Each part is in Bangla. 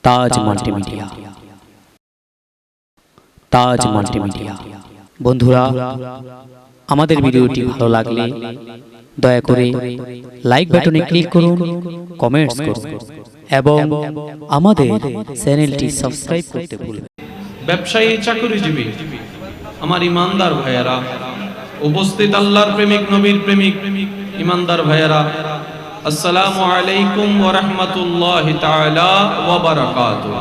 তাজ মাল্টিমিডিয়া। তাজ মাল্টিমিডিয়া। বন্ধুরা, আমাদের ভিডিওটি ভালো লাগলে দয়া করে লাইক বাটনে ক্লিক করুন, কমেন্টস করুন এবং আমাদের চ্যানেলটি সাবস্ক্রাইব করতে ভুলবেন না। ব্যবসায়ী, চাকরিজীবী, আমার ইমানদার ভাইয়েরা, উপস্থিত আল্লাহর প্রেমিক, নবীর প্রেমিক ইমানদার ভাইয়েরা, আসসালামু আলাইকুম ওয়া রাহমাতুল্লাহি তাআলা ওয়া বারাকাতুহু।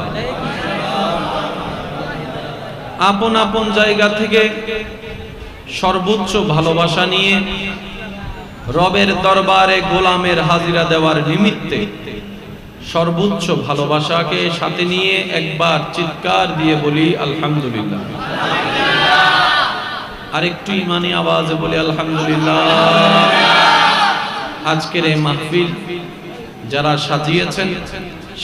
আপন আপন জায়গা থেকে সর্বোচ্চ ভালোবাসা নিয়ে রবের দরবারে গোলামের হাজিরা দেওয়ার নিমিত্তে সর্বোচ্চ ভালোবাসাকে সাথে নিয়ে একবার চিৎকার দিয়ে বলি আলহামদুলিল্লাহ। আরেকটু ইমানি আওয়াজে বলি আলহামদুলিল্লাহ। আজকের এই মাহফিল যারা সাজিয়েছেন,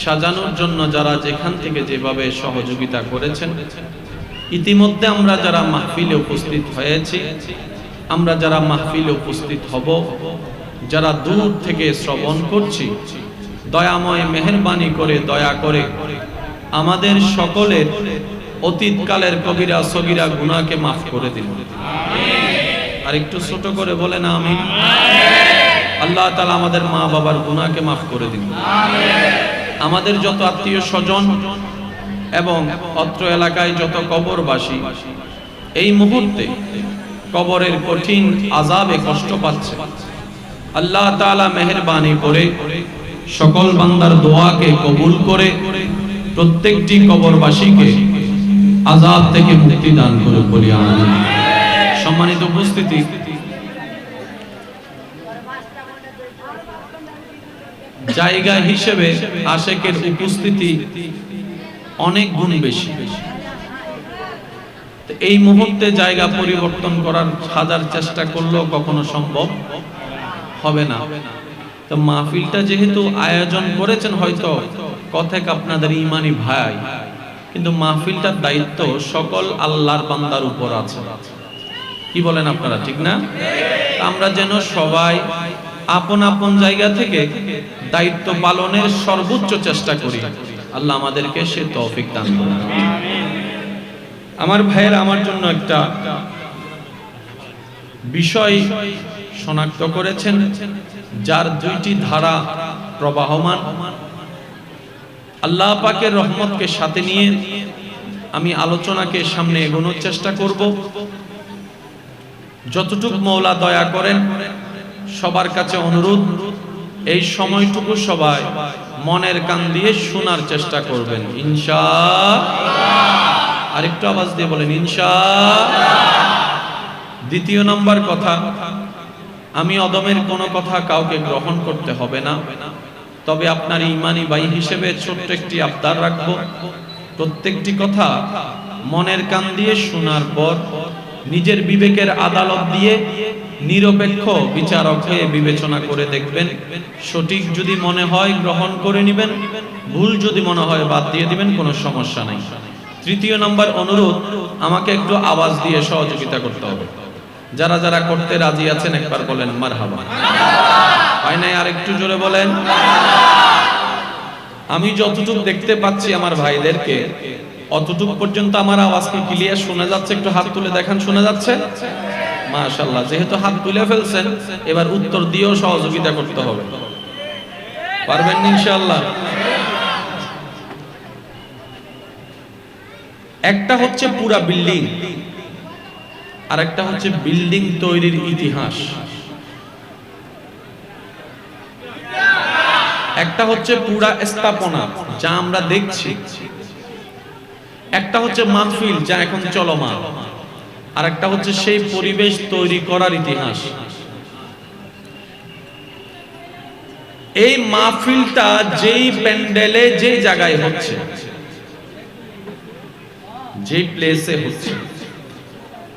সাজানোর জন্য যারা যেখান থেকে যেভাবে সহযোগিতা করেছেন, ইতিমধ্যে আমরা যারা মাহফিলে উপস্থিত হয়েছি, আমরা যারা মাহফিলে উপস্থিত হব, যারা দূর থেকে শ্রবণ করছি, দয়াময় মেহেরবানি করে দয়া করে আমাদের সকলের অতীতকালের কবিরা সগীরা গুনাহকে মাফ করে দিন। আর একটু ছোট করে বলেন আমিন। আল্লাহ তাআলা আমাদের মা বাবার গুনাহকে মাফ করে দিন। আমাদের যত আত্মীয় স্বজন এবং অত্র এলাকায় যত কবরবাসী এই মুহূর্তে কবরের কঠিন আযাবে কষ্ট পাচ্ছে, আল্লাহ তাআলা মেহেরবানি করে সকল বান্দার দোয়াকে কবুল করে প্রত্যেকটি কবরবাসীকে আযাব থেকে মুক্তি দান করে বলি আমিন। সম্মানিত উপস্থিতি, জায়গা হিসেবে আশেকের উপস্থিতি অনেক গুণ বেশি। এই মুহূর্তে জায়গা পরিবর্তন করার হাজার চেষ্টা করলেও কখনো সম্ভব হবে না। তো মাহফিলটা যেহেতু আয়োজন করেছেন, হয়তো কথেক আপনাদের ইমানি ভাই, কিন্তু মাহফিলটার দায়িত্ব সকল আল্লাহর বান্দার উপর আছে। কি বলেন আপনারা, ঠিক না? আমরা যেন সবাই আপন আপন জায়গা থেকে দায়িত্ব পালনের সর্বোচ্চ চেষ্টা করি। আল্লাহ আমাদেরকে সে তৌফিক দান করুন। আমার ভাইয়েরা, আমার জন্য একটা বিষয় শনাক্ত করেছেন, যার দুইটি ধারা প্রবাহমান। আল্লাহ পাকের রহমতকে সাথে নিয়ে আমি আলোচনাকে সামনে এগোনোর চেষ্টা করব। যতটুকু মওলা দয়া করেন, সবার কাছে অনুরোধ, এই সময়টুকু সবাই মনের কান দিয়ে শোনার চেষ্টা করবেন ইনশাআল্লাহ। আরেকটু আওয়াজ দিয়ে বলেন ইনশাআল্লাহ। দ্বিতীয় নম্বর কথা, আমি অদমের কোনো কথা কাউকে গ্রহণ করতে হবে না, তবে আপনার ইমানি ভাই হিসেবে ছোট্ট একটি আবদার রাখবো, প্রত্যেকটি কথা মনের কান দিয়ে শোনার পর নিজের বিবেকের আদালত দিয়ে নিরপেক্ষ বিচারক হয়ে বিবেচনা করে দেখবেন। সঠিক যদি মনে হয় গ্রহণ করে নেবেন, ভুল যদি মনে হয় বাদ দিয়ে দিবেন, কোনো সমস্যা নাই। তৃতীয় নম্বর অনুরোধ, আমাকে একটু আওয়াজ দিয়ে সহযোগিতা করতে হবে। যারা যারা করতে রাজি আছেন একবার বলেন মারহাবা। হয় নাই? আর একটু জোরে বলেন। আমি যতটুকু দেখতে পাচ্ছি আমার ভাইদেরকে, অতটুকু পর্যন্ত আমার আওয়াজ কি ক্লিয়ার শোনা যাচ্ছে? একটু হাত তুলে দেখান, শোনা যাচ্ছে? মাশাআল্লাহ। যেহেতু হাত তুলে ফেলছেন, এবার উত্তর দিয়েও সহযোগিতা করতে হবে। পারবেন ইনশাআল্লাহ? একটা হচ্ছে পুরা বিল্ডিং, আর একটা হচ্ছে বিল্ডিং তৈরির ইতিহাস। একটা হচ্ছে পুরা স্থাপনা যা আমরা দেখছি, একটা হচ্ছে মাহফিল যা এখন চলমান, আর একটা হচ্ছে সেই পরিবেশ তৈরি করার ইতিহাস। এই মাহফিলটা যেই প্যান্ডেলে যেই জায়গায় হচ্ছে, যেই প্লেসে হচ্ছে,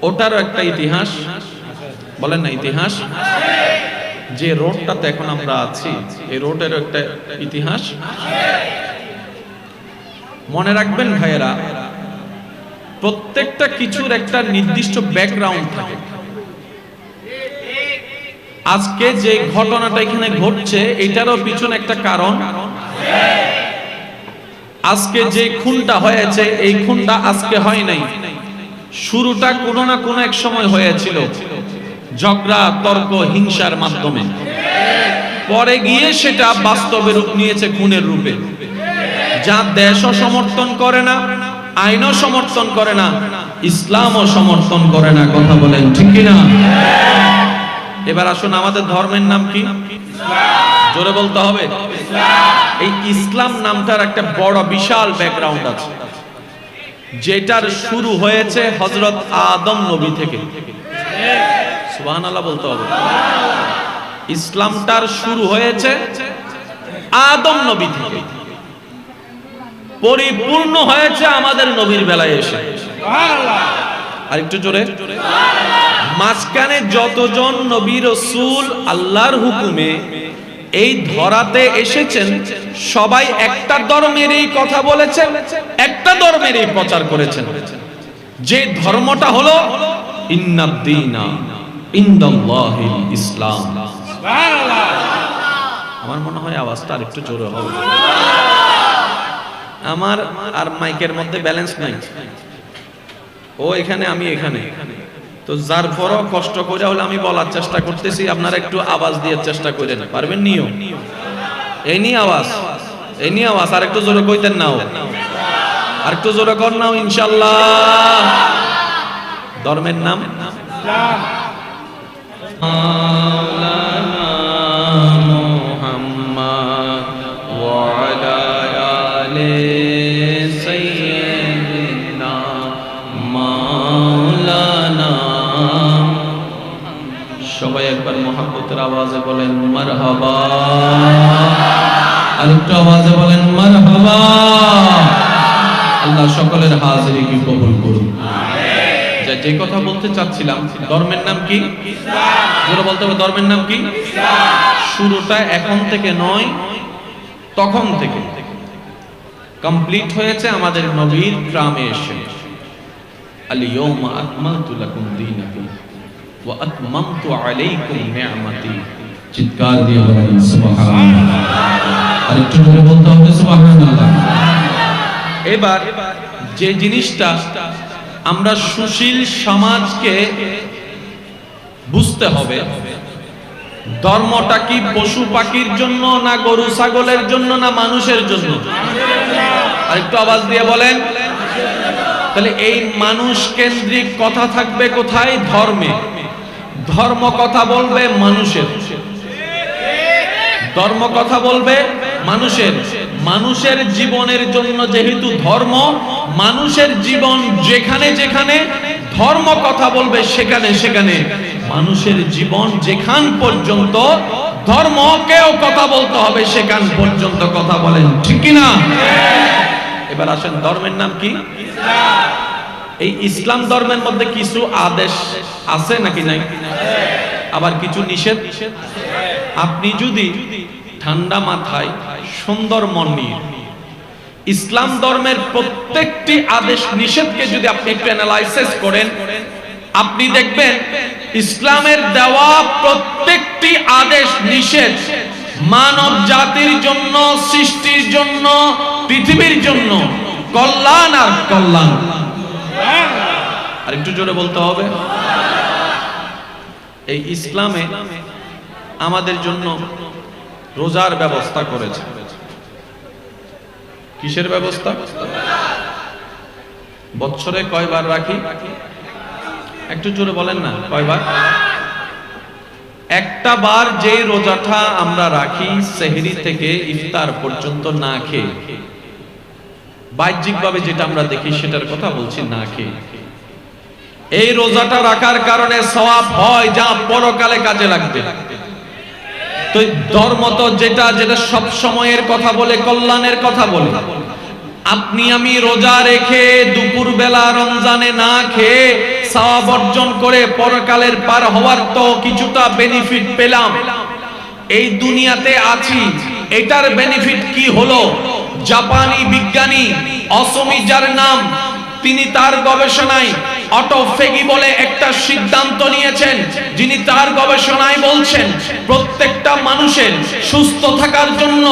ওটারও একটা ইতিহাস। বলেন না ইতিহাস? যে রোডটাতে এখন আমরা আছি, এই রোডেরও একটা ইতিহাস। মনে রাখবেন ভাইয়েরা, প্রত্যেকটা কিছুর একটা নির্দিষ্ট ব্যাকগ্রাউন্ড থাকে। আজকে যে ঘটনাটা এখানে ঘটছে, এটারও পিছনে একটা কারণ আজকে যে খুনটা হয়েছে এই খুনটা আজকে হয় নাই, শুরুটা কোনো না কোনো এক সময় হয়েছিল ঝগড়া, তর্ক, হিংসার মাধ্যমে। পরে গিয়ে সেটা বাস্তবে রূপ নিয়েছে খুনের রূপে, যা দেশও সমর্থন করে না, আইনও সমর্থন করে না, ইসলামও সমর্থন করে না। কথা বলেন ঠিক কিনা? এবার আসুন, আমাদের ধর্মের নাম কি? জোরে বলতে হবে। এই ইসলাম নামটার একটা বড় বিশাল ব্যাকগ্রাউন্ড আছে, যেটার শুরু হয়েছে হযরত আদম নবী থেকে। সুবহানাল্লাহ বলতে হবে। ইসলামটার শুরু হয়েছে আদম নবী থেকে, পরিপূর্ণ হয়েছে আমাদের নবীর বেলায় এসে। আরেকটু জোরে। মাঝখানে যতজন নবী রাসূল আল্লাহর হুকুমে এই ধরাতে এসেছেন, সবাই একটা ধর্মের এই কথা বলেছেন, একটা ধর্মের এই প্রচার করেছেন, যে ধর্মটা হলো ইন্নাদ-দীনা ইনদাল্লাহিল ইসলাম। সুবহানাল্লাহ। আমার মনে হয় আওয়াজটা আরেকটু জোরে হবে। আমার আর মাইকের মধ্যে ব্যালেন্স নাই, ও এখানে আমি এখানে, তো যার পরও কষ্ট করে হলে আমি বলার চেষ্টা করতেছি, আপনারা একটু আওয়াজ দিয়ে চেষ্টা করেন, পারবেন? নিও এই নিয়ে আওয়াজ, এই নিয়ে আওয়াজ আর একটু জোরে কইতেন নাও, আর একটু জোরে কর নাও ইনশাআল্লাহ। ধর্মের নাম ইসলাম। মাওলানা মুহাম্মদ ওয়া আলা আলি সাইয়্যিদিনা মাওলানা। সবাই একবার মুহাব্বতের আওয়াজে বলেন মারহাবা, আর একটু আওয়াজে বলেন মারহাবা। আল্লাহ সকলের হাজিরি কি কবুল করুন। যে কথা বলতে চাচ্ছিলাম, ধর্মের নাম কি? ইসলাম। বলতে হবে ধর্মের নাম কি? ইসলাম। শুরুটা এখন থেকে নয়, তখন থেকে কমপ্লিট হয়েছে আমাদের নবীর গ্রামে এসে। আল-ইয়াওমা আকমালতু লাকুম দীনাকুম ওয়া আতমামতু আলাইকুম নি'মাতি। চিৎকার দিয়ে বলেন সুবহানাল্লাহ। আর একটু জোরে বলতে হবে সুবহানাল্লাহ। এবার যে জিনিসটা আমরা সুশীল সমাজকে বুঝতে হবে, ধর্মটা কি পশু পাখির জন্য, না গরু ছাগলের জন্য, না মানুষের জন্য? আর একটু আওয়াজ দিয়ে বলেন। তাহলে এই মানুষ কেন্দ্রিক কথা থাকবে কোথায়? ধর্মে। ধর্ম কথা বলবে মানুষের, ধর্ম কথা বলবে মানুষের। মানুষের জীবনের জন্য যেহেতু ধর্ম, মানুষের জীবন যেখানে যেখানে ধর্ম কথা বলবে সেখানে সেখানে মানুষের জীবন যেখান পর্যন্ত ধর্মকেও কথা বলতে হবে সেখান পর্যন্ত কথা বলেন ঠিক কি না? এবার আসেন, ধর্মের নাম কি? ইসলাম। এই ইসলাম ধর্মের মধ্যে কিছু আদেশ আছে নাকি নাই? আবার কিছু নিষেধ। আপনি যদি ঠান্ডা মাথায় সুন্দর মন নিয়ে ইসলাম ধর্মের প্রত্যেকটি আদেশ নিষেধকে যদি আপনি একটু অ্যানালাইসিস করেন, আপনি দেখবেন ইসলামের দেওয়া প্রত্যেকটি আদেশ নিষেধ মানব জাতির জন্য, সৃষ্টির জন্য, পৃথিবীর জন্য কল্যাণ আর কল্যাণ। আর একটু জোরে বলতে হবে। এই ইসলামে আমাদের জন্য রোজার ব্যবস্থা করেছে। কিসের ব্যবস্থা? বছরে কয়বার রাখি? একটু জোরে বলেন না, কয়বার? একটা বার যে রোজাটা আমরা রাখি সেহরি থেকে ইফতার পর্যন্ত না খেয়ে, বাহ্যিকভাবে যেটা আমরা দেখি সেটার কথা বলছি, না খেয়ে। এই রোজাটা রাখার কারণে সওয়াব হয় যা পরকালে কাজে লাগবে। তো ধর্ম তো যেটা যেটা সব সময়ের কথা বলে, কল্যাণের কথা বলে। আপনি আমি রোজা রেখে দুপুর বেলা রমজানে না খেয়ে সওয়াব অর্জন করে পরকালের পার হওয়ার তো কিছুটা বেনিফিট পেলাম। এই দুনিয়াতে আছি, এটার বেনিফিট কি হলো? জাপানি বিজ্ঞানী অসমি, যার নাম, তিনি তার গবেষণায় অটোফেগি বলে একটা সিদ্ধান্ত নিয়েছেন, যিনি তার গবেষণায় বলছেন প্রত্যেকটা মানুষের সুস্থ থাকার জন্য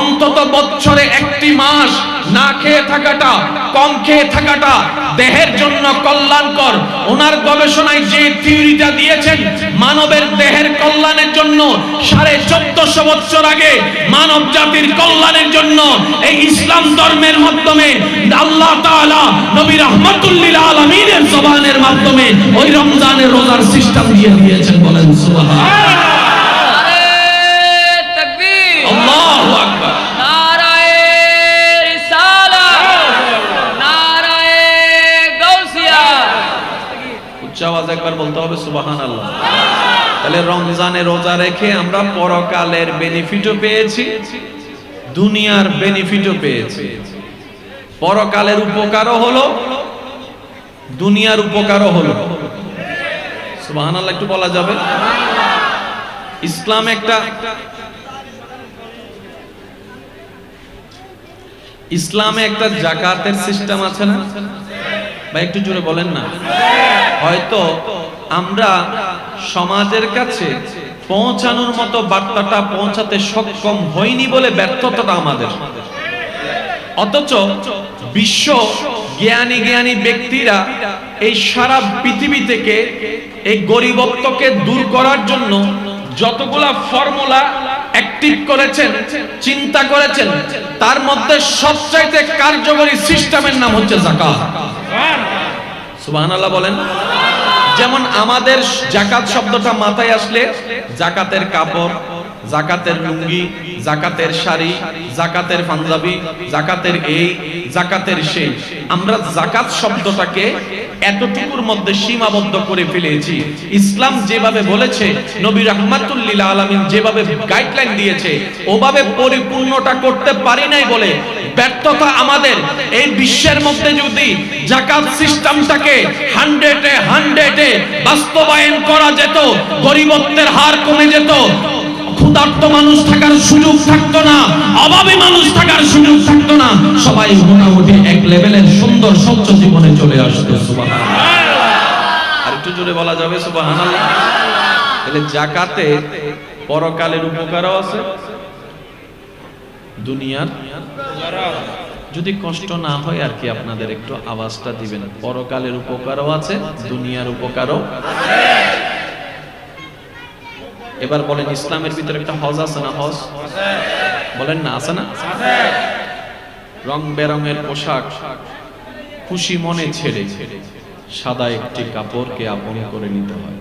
অন্তত বছরে 1 মাস না খেয়ে থাকাটা, কম খেয়ে থাকাটা দেহের জন্য কল্যাণকর। ওনার গবেষণায় যে থিওরিটা দিয়েছেন মানবের দেহের কল্যাণের জন্য 1450 বছর আগে মানব জাতির কল্যাণের জন্য এই ইসলাম ধর্মের মাধ্যমে আল্লাহ তাআলা নবী রাহমাতুল লিল আলামিনের জবানের মাধ্যমে ওই রমজানের রোজার সিস্টেম দিয়ে দিয়েছেন। বলেন সুবহানাল্লাহ। নারে তাকবীর, আল্লাহু আকবার। নারায়ে রিসালাত, নারায়ে গাউসিয়া। উচ্চ আওয়াজে একবার বলতে হবে সুবহানাল্লাহ। তাহলে রমজানে রোজা রেখে আমরা পরকালের বেনিফিটও পেয়েছি, দুনিয়ার বেনিফিটও পেয়েছি। পরকালের উপকারও হলো, দুনিয়ার উপকারও হলো। সুবহানাল্লাহ একটু বলা যাবে? ইসলামে একটা জাকাতের সিস্টেম আছে না ভাই? একটু জোরে বলেন না। হয়তো আমরা সমাজের কাছে পৌঁছানোর মতো বার্তাটা পৌঁছাতে সক্ষম হইনি বলে ব্যর্থতাটা আমাদের। অথচ বিশ্ব জ্ঞানী ব্যক্তিরা এই সারা পৃথিবী থেকে এই গরিবত্বকে দূর করার জন্য যতগুলা ফর্মুলা অ্যাক্টিভ করেছেন, চিন্তা করেছেন, তার মধ্যে সবচাইতে কার্যকরী সিস্টেমের নাম হচ্ছে যাকাত। সুবহানাল্লাহ বলেন। যেমন আমাদের যাকাত শব্দটা মাথায় আসলে যাকাতের কাপড়, যাকাতের লুঙ্গি, যাকাতের শাড়ি, যাকাতের পাঞ্জাবি, যাকাতের এই, যাকাতের সেই। আমরা যাকাত শব্দটাকে এতটুকুর মধ্যে সীমাবদ্ধ করে ফেলেছি। ইসলাম যেভাবে বলেছে, নবী রাহমাতুল লিল আলামিন যেভাবে গাইডলাইন দিয়েছে, ওভাবে পরিপূর্ণটা করতে পারি নাই বলে ব্যর্থতা আমাদের। এই বিশ্বের মধ্যে যদি যাকাত সিস্টেমটাকে 100-এ বাস্তবায়ন করা যেত, গরিবত্বের হার কমে যেত, ক্ষুধার্ত মানুষ থাকার সুযোগ থাকতো না, অভাবী মানুষ থাকার সুযোগ থাকতো না, সবাই মোটামুটি এক লেভেলের সুন্দর স্বচ্ছ জীবনে চলে আসতো। সুবহানাল্লাহ। আর একটু জোরে বলা যাবে সুবহানাল্লাহ। তাহলে যাকাতে পরকালের উপকারও আছে, দুনিয়ার। যদি কষ্ট না হয় আর কি আপনাদের একটু আওয়াজটা দিবেন। পরকালের উপকারও আছে, দুনিয়ার উপকারও। এবার বলেন, ইসলামের ভিতরে একটা হজ আছে না? হজ বলেন না, আছে না? রং বেরঙের পোশাক খুশি মনে ছেড়ে সাদা একটি কাপড়কে আপন করে নিতে হয়।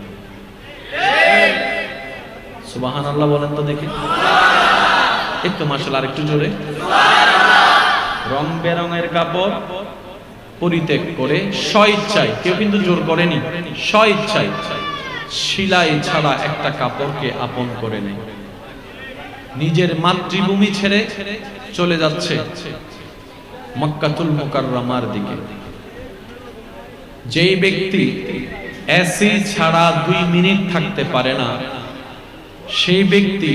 সুবহানাল্লাহ বলেন তো দেখি। একটু মাশাআল্লাহ, আর একটু জোরে। রং বেরঙের কাপড় পরিত্যাগ করে স্বইচ্ছায়, কেউ কিন্তু জোর করেনি, স্বইচ্ছায় শিলাই ছাড়া একটা কাপড়কে আপন করে নেয়। নিজের মাতৃভূমি ছেড়ে চলে যাচ্ছে মক্কাতুল মুকাররমার দিকে। যেই ব্যক্তি এসি ছাড়া 2 মিনিট থাকতে পারে না, সেই ব্যক্তি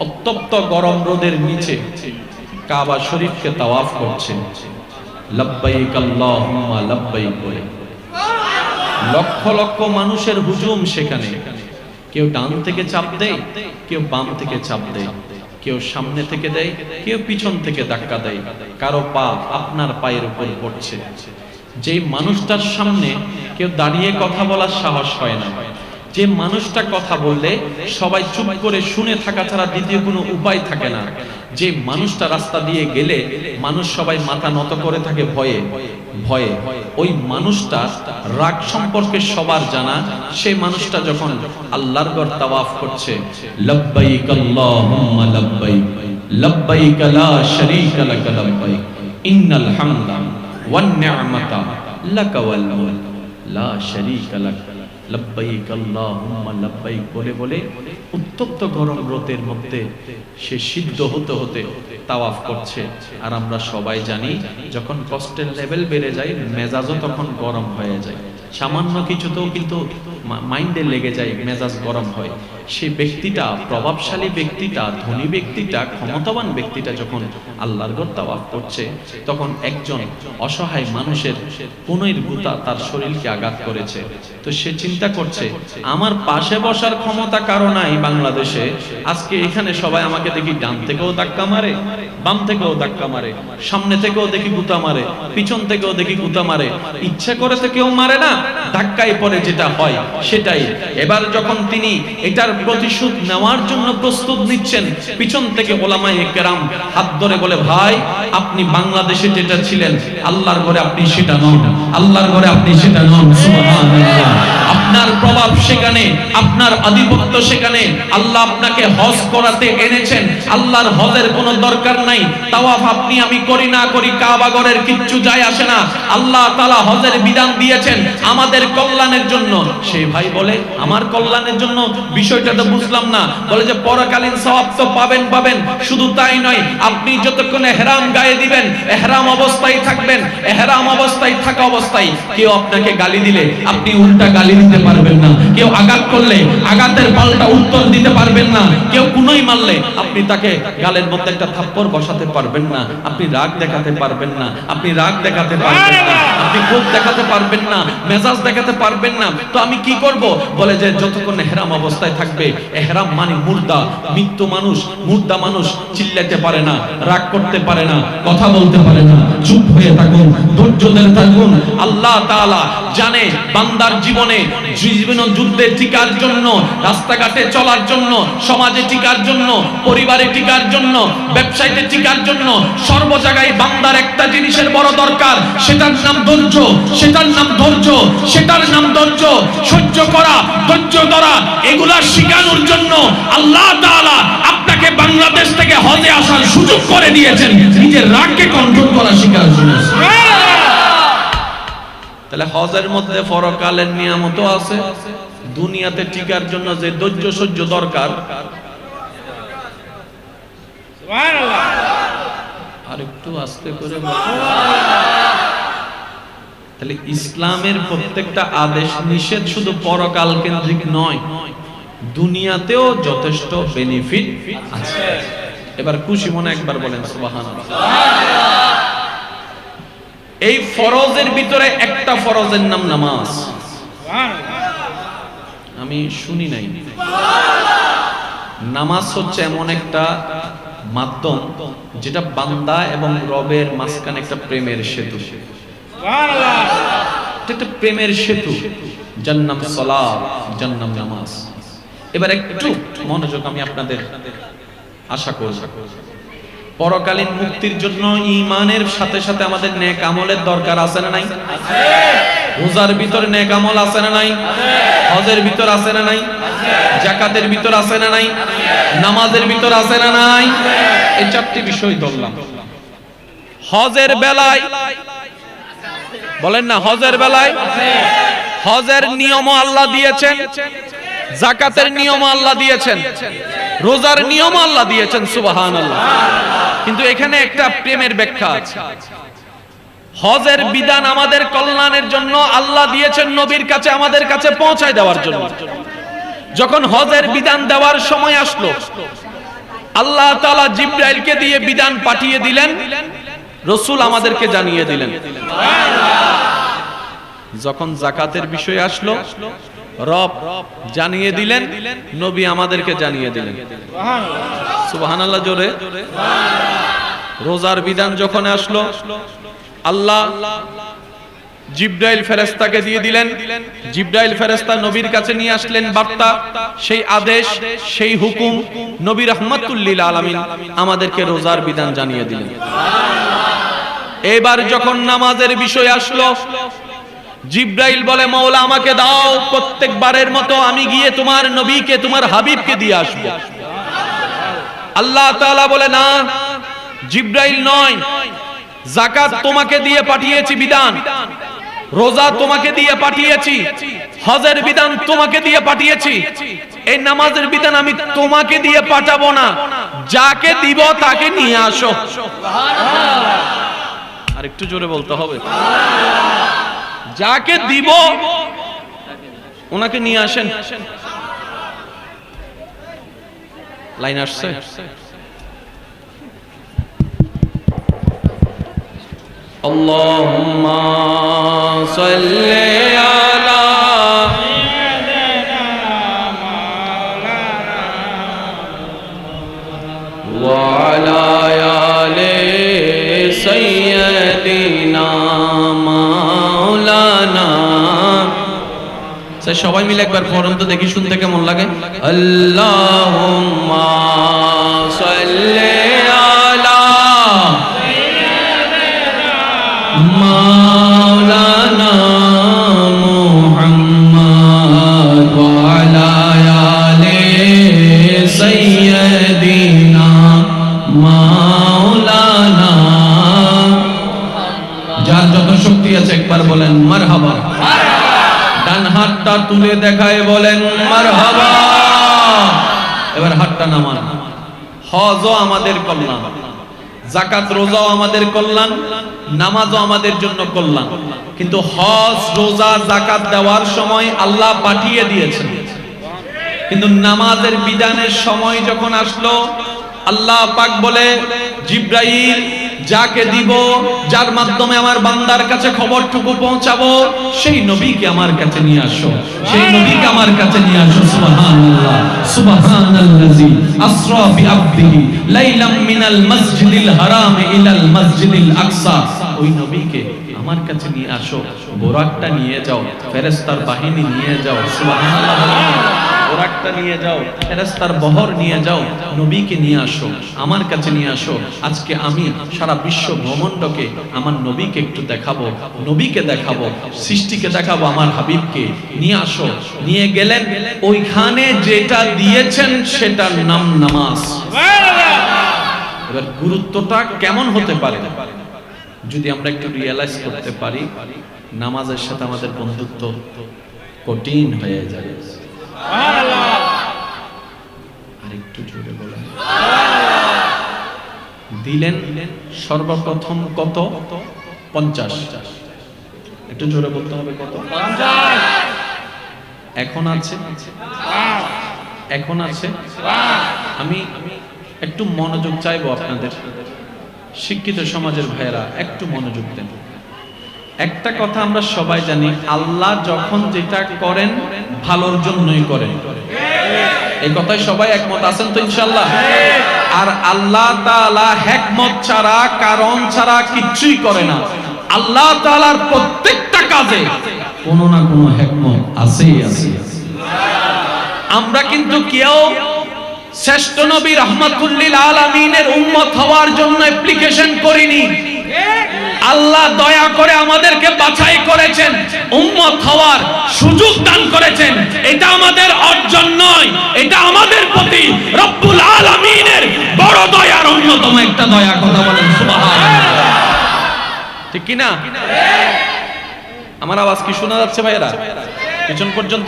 উত্তপ্ত গরম রোদের নিচে কাবা শরীফকে তাওয়াফ করছে লব্বাইক আল্লাহুম্মা লব্বাইক বলে। লক্ষ লক্ষ মানুষের হুজুম সেখানে। কেউ ডান থেকে চাপ দেয়, কেউ বাম থেকে চাপ দেয়, কেউ সামনে থেকে দেয়, কেউ পিছন থেকে ধাক্কা দেয়, কারো পা আপনার পায়ের উপর পড়ছে। যেই মানুষটার সামনে কেউ দাঁড়িয়ে কথা বলার সাহস হয় না, যে মানুষটা কথা বললে সবাই চুপ করে শুনে থাকা ছাড়া দ্বিতীয় কোনো উপায় থাকে না, যে মানুষটা রাস্তা দিয়ে গেলে মানুষ সবাই মাথা নত করে থাকে ভয়ে ভয়ে, ওই মানুষটা রাগ সম্পর্কে সবার জানা। সেই মানুষটা যখন আল্লাহর ঘর তাওয়াফ করছে, লব্বাইক আল্লাহুম্মা লব্বাইক লব্বাইক লা শারীকা লাক লব্বাইক ইন্নাল হামদা ওয়ান নি'মাতা লাকা ওয়াল মুলক লা শারীকা লাক লব্বাইক আল্লাহুম্মা লব্বাইক বলে বলে উত্তপ্ত গরম রোদের মধ্যে সে সিদ্ধ হতে হতে তাওয়াফ করছে। আর আমরা সবাই জানি, যখন কষ্টের লেভেল বেড়ে যায় মেজাজও তখন গরম হয়ে যায়। সামান্য কিছুতেও কিন্তু মাইন্ডে লেগে যায়, মেজাজ গরম হয়। সেই ব্যক্তিটা, প্রভাবশালী ব্যক্তিটা, ধনী ব্যক্তিটা, ক্ষমতাবান ব্যক্তিটা যখন আল্লাহর ঘর তাওয়াফ করছে, তখন একজন অসহায় মানুষের কনুইর গুতা তার শরীরকে আঘাত করেছে। তো সে চিন্তা করছে, আমার পাশে বসার ক্ষমতা কারো নাই বাংলাদেশে, আজকে এখানে সবাই আমাকে দেখি ডান থেকেও ধাক্কা মারে, বাম থেকেও ধাক্কা মারে, সামনে থেকেও দেখি গুতা মারে, পিছন থেকেও দেখি গুতা মারে, ইচ্ছা করে তো কেউ মারে না, ধাক্কায় পড়ে যেটা হয় সেটাই। এবার যখন তিনি এটার প্রতিশোধ নেওয়ার জন্য প্রস্তুত নিচ্ছেন, পিছন থেকে ওলামায়ে কেরাম হাত ধরে বলে, ভাই আপনি বাংলাদেশে যেটা ছিলেন, আল্লাহর ঘরে আপনি সেটা নন, আল্লাহর ঘরে আপনি সেটা নন। সুবহানাল্লাহ। আপনার প্রভাব সেখানে, আপনার আধিপত্য সেখানে, আল্লাহ আপনাকে হজ করাতে এনেছেন, আল্লাহর হজের কোনো দরকার নাই। তাওয়াফ আপনি আমি করি না করি, কাবা ঘরের কিচ্ছু যায় আসে না, আল্লাহ তাআলা হজের বিধান দিয়েছেন আমাদের কল্যাণের জন্য। সেই ভাই বলে, আমার কল্যাণের জন্য? বিষয়টা তো বুঝলাম না। বলে যে পরকালীন সওয়াব তো পাবেন পাবেন, শুধু তাই নয়, আপনি যতক্ষণ ইহরাম গায়ে দিবেন, ইহরাম অবস্থায় থাকবেন, ইহরাম অবস্থায় থাকা অবস্থায় কেউ আপনাকে গালি দিলে আপনি উল্টা গালি দিতে পারবেন না, কেউ আঘাত করলে আঘাতের পাল্টা উত্তর দিতে পারবেন না, কেউ কুনোই মারলে আপনি তাকে গালের মধ্যে একটা থাপ্পড় বসাতে পারবেন না, আপনি রাগ দেখাতে পারবেন না, আপনি রাগ দেখাতে পারবেন না, আপনি ক্ষোভ দেখাতে পারবেন না, মেজাজ দেখাতে পারবেন না। তো আমি কি করব? বলে যে যতক্ষণ ইহরাম অবস্থায় থাকবে, ইহরাম মানে মুর্দা, মৃত্যু মানুষ, মুর্দা মানুষ চিল্লাতে পারে না, রাগ করতে পারে না, কথা বলতে পারে না, চুপ হয়ে থাকুন, ধৈর্য ধরে থাকুন। আল্লাহ তাআলা জানে বান্দার জীবনে যুদ্ধে টিকার জন্য, রাস্তাঘাটে চলার জন্য, সমাজে টিকার জন্য, পরিবারে টিকার জন্য, ব্যবসায়ীতে টিকার জন্য, সর্ব জায়গায় বান্দার একটা জিনিসের বড় দরকার, সেটার নাম ধৈর্য, সেটার নাম ধৈর্য, সেটার নাম ধৈর্য। সহ্য করা, ধৈর্য ধরা, এগুলা শেখানোর জন্য আল্লাহ তাআলা আপনাকে বাংলাদেশ থেকে হজে আসার সুযোগ করে দিয়েছেন, নিজের রাগকে কন্ট্রোল করা শেখার জন্য। তাহলে হজের মধ্যে পরকালের নিয়ামতও আছে, দুনিয়াতে টিকার জন্য যে ধৈর্য সহ্য দরকার। সুবহানাল্লাহ। আর একটু আস্তে করে বলুন। তাহলে ইসলামের প্রত্যেকটা আদেশ নিষেধ শুধু পরকাল কেন্দ্রিক নয়, দুনিয়াতেও যথেষ্ট বেনিফিট আছে। এবার খুশি মনে একবার বলেন সুবহানাল্লাহ। এই ফরজের ভিতরে একটা ফরজের নাম নামাজ। আমি শুনি নাই। নামাজ হচ্ছে এমন একটা মাধ্যম যেটা বান্দা এবং রবের মাঝখানে একটা প্রেমের সেতু। একটা প্রেমের সেতু, যার নাম সালাত, যার নাম নামাজ। এবার একটু মনোযোগ আমি আপনাদের আশা করব। পরকালীন মুক্তির জন্য ঈমানের সাথে সাথে আমাদের নেক আমলের দরকার আছে না নাই? আছে। রোজার ভিতরে নেক আমল আছে না নাই? আছে। হজের ভিতর আছে না নাই? আছে। যাকাতের ভিতর আছে না নাই? আছে। নামাজের ভিতর আছে না নাই? আছে। এই চারটি বিষয় ধরলাম। হজের বেলায় বলেন না, হজের বেলায় হজের নিয়ম আল্লাহ দিয়েছেন, যাকাতের নিয়ম আল্লাহ দিয়েছেন, রোজার নিয়ম আল্লাহ দিয়েছেন। সুবহানাল্লাহ। কিন্তু এখানে একটা প্রেমের ব্যাখ্যা আছে। হজের বিধান আমাদের কল্যাণের জন্য আল্লাহ দিয়েছেন, নবীর কাছে আমাদের কাছে পৌঁছায় দেওয়ার জন্য। যখন হজের বিধান দেওয়ার সময় আসলো, আল্লাহ তাআলা জিবরাইলকে দিয়ে বিধান পাঠিয়ে দিলেন, রাসূল আমাদেরকে জানিয়ে দিলেন। যখন যাকাতের বিষয় আসলো, রব জানিয়ে দিলেন, নবী আমাদেরকে জানিয়ে দিলেন। সুবহানাল্লাহ জোরে। রোজার বিধান যখন আসলো, আল্লাহ জিবরাইল ফেরেশতাকে দিয়ে দিলেন, জিবরাইল ফেরেশতা নবীর কাছে নিয়ে আসলেন বার্তা, সেই আদেশ, সেই হুকুম, নবী রাহমাতুল লিল আলামিন আমাদেরকে রোজার বিধান জানিয়ে দিলেন। এবার যখন নামাজের বিষয় আসলো, জিবরাইল বলে, মাওলা আমাকে দাও, প্রত্যেকবারের মতো আমি গিয়ে তোমার নবীকে, তোমার হাবিবকে দিয়ে আসবো। আল্লাহ তাআলা বলে, না জিবরাইল নয়, যাকাত তোমাকে দিয়ে পাঠিয়েছি বিধান, রোজা তোমাকে দিয়ে পাঠিয়েছি, হজের বিধান তোমাকে দিয়ে পাঠিয়েছি, এই নামাজের বিধান আমি তোমাকে দিয়ে পাঠাবো না, যাকে দিব তাকে নিয়ে আসো। আর একটু জোরে বলতে হবে। যাকে দিব ওনাকে নিয়ে আসেন। লাইন আসছে? আল্লাহুম্মা সাল্লি আলা ওয়া আলা আলি সাইয়্যিদিনা মাওলানা। সবাই মিলে একবার পড়ুন তো দেখি, শুনতে কেমন লাগে। আল্লাহুম্মা সাল্লি আলা মাওলানা মুহাম্মদ ওয়া আলা আলি সাইয়্যিদিনা মাওলানা। যার যত শক্তি আছে একবার বলেন মারহাবা। ডান হাতটা তুলে দেখায় বলেন মারহাবা। এবার হাতটা নামান। হজও আমাদের কল্যাণ, যাকাত রোজাও আমাদের কল্যাণ, নামাজও আমাদের জন্য কল্যাণ। কিন্তু হজ রোজা যাকাত দেওয়ার সময় আল্লাহ পাঠিয়ে দিয়েছেন, কিন্তু নামাজের বিধানের সময় যখন আসলো আল্লাহ পাক বলে জিব্রাইল যাকে দিব, যার মাধ্যমে আমার বান্দার কাছে খবরটুকু পৌঁছাবো, সেই নবীকে আমার কাছে নিয়ে আসো, সেই নবীকে আমার কাছে নিয়ে আসো। সুবহানাল্লাহ, সুবহানাল্লাযী আসরা বিআবদিহি লাইলাম মিনাল মাসজিদিল হারাম ইলাল মাসজিদিল আকসা। ওই নবীকে আমার কাছে নিয়ে আসো, বোরাকটা নিয়ে যাও, ফেরেশতার বাহিনী নিয়ে যাও। সুবহানাল্লাহ, বোরাকটা নিয়ে যাও, ফেরেশতার বহর নিয়ে যাও, নবীকে নিয়ে আসো, আমার কাছে নিয়ে আসো। আজকে আমি সারা বিশ্ব ব্রহ্মাণ্ডকে আমার নবীকে একটু দেখাবো, নবীকে দেখাবো, সৃষ্টিকে দেখাবো, আমার হাবিবকে নিয়ে আসো। নিয়ে গেলেন, ওইখানে যেটা দিয়েছেন সেটার নাম নামাজ। এবার গুরুত্বটা কেমন হতে পারে যদি আমরা একটু রিয়েলাইজ করতে পারি, নামাজের সাথে আমাদের বন্ধুত্ব কঠিন হয়ে যাবে। আরেকটু জোরে বলেন। দিলেন সর্বপ্রথম কত? 50। একটু জোরে বলতে হবে কত? 50। এখন আছে? এখন আছে? আমি একটু মনোযোগ চাইবো আপনাদের, শিক্ষিত সমাজের ভাইয়েরা একটু মনোযোগ দেন। একটা কথা আমরা সবাই জানি, আল্লাহ যখন যেটা করেন ভালোর জন্যই করেন। এই কথায় সবাই একমত আছেন তো ইনশাআল্লাহ? আর আল্লাহ তাআলা হিকমত ছাড়া, কারণ ছাড়া কিচ্ছুই করে না। আল্লাহ তাআলার প্রত্যেকটা কাজে কোনো না কোনো হিকমত আছেই আছে। আমরা কিন্তু কেউ শ্রেষ্ঠ নবী রাহমাতুল লিল আলামিনের উম্মত হওয়ার জন্য অ্যাপ্লিকেশন করিনি। আল্লাহ দয়া করে আমাদেরকে বাছাই করেছেন, উম্মত হওয়ার সুযোগ দান করেছেন। এটা আমাদের অর্জন নয়, এটা আমাদের প্রতি রব্বুল আলামিনের বড় দয়ার অন্যতম একটা দয়া। কথা বলেন সুবহানাল্লাহ, ঠিক কি না? আমার আওয়াজ কি শোনা যাচ্ছে ভাইয়েরা পিছন পর্যন্ত?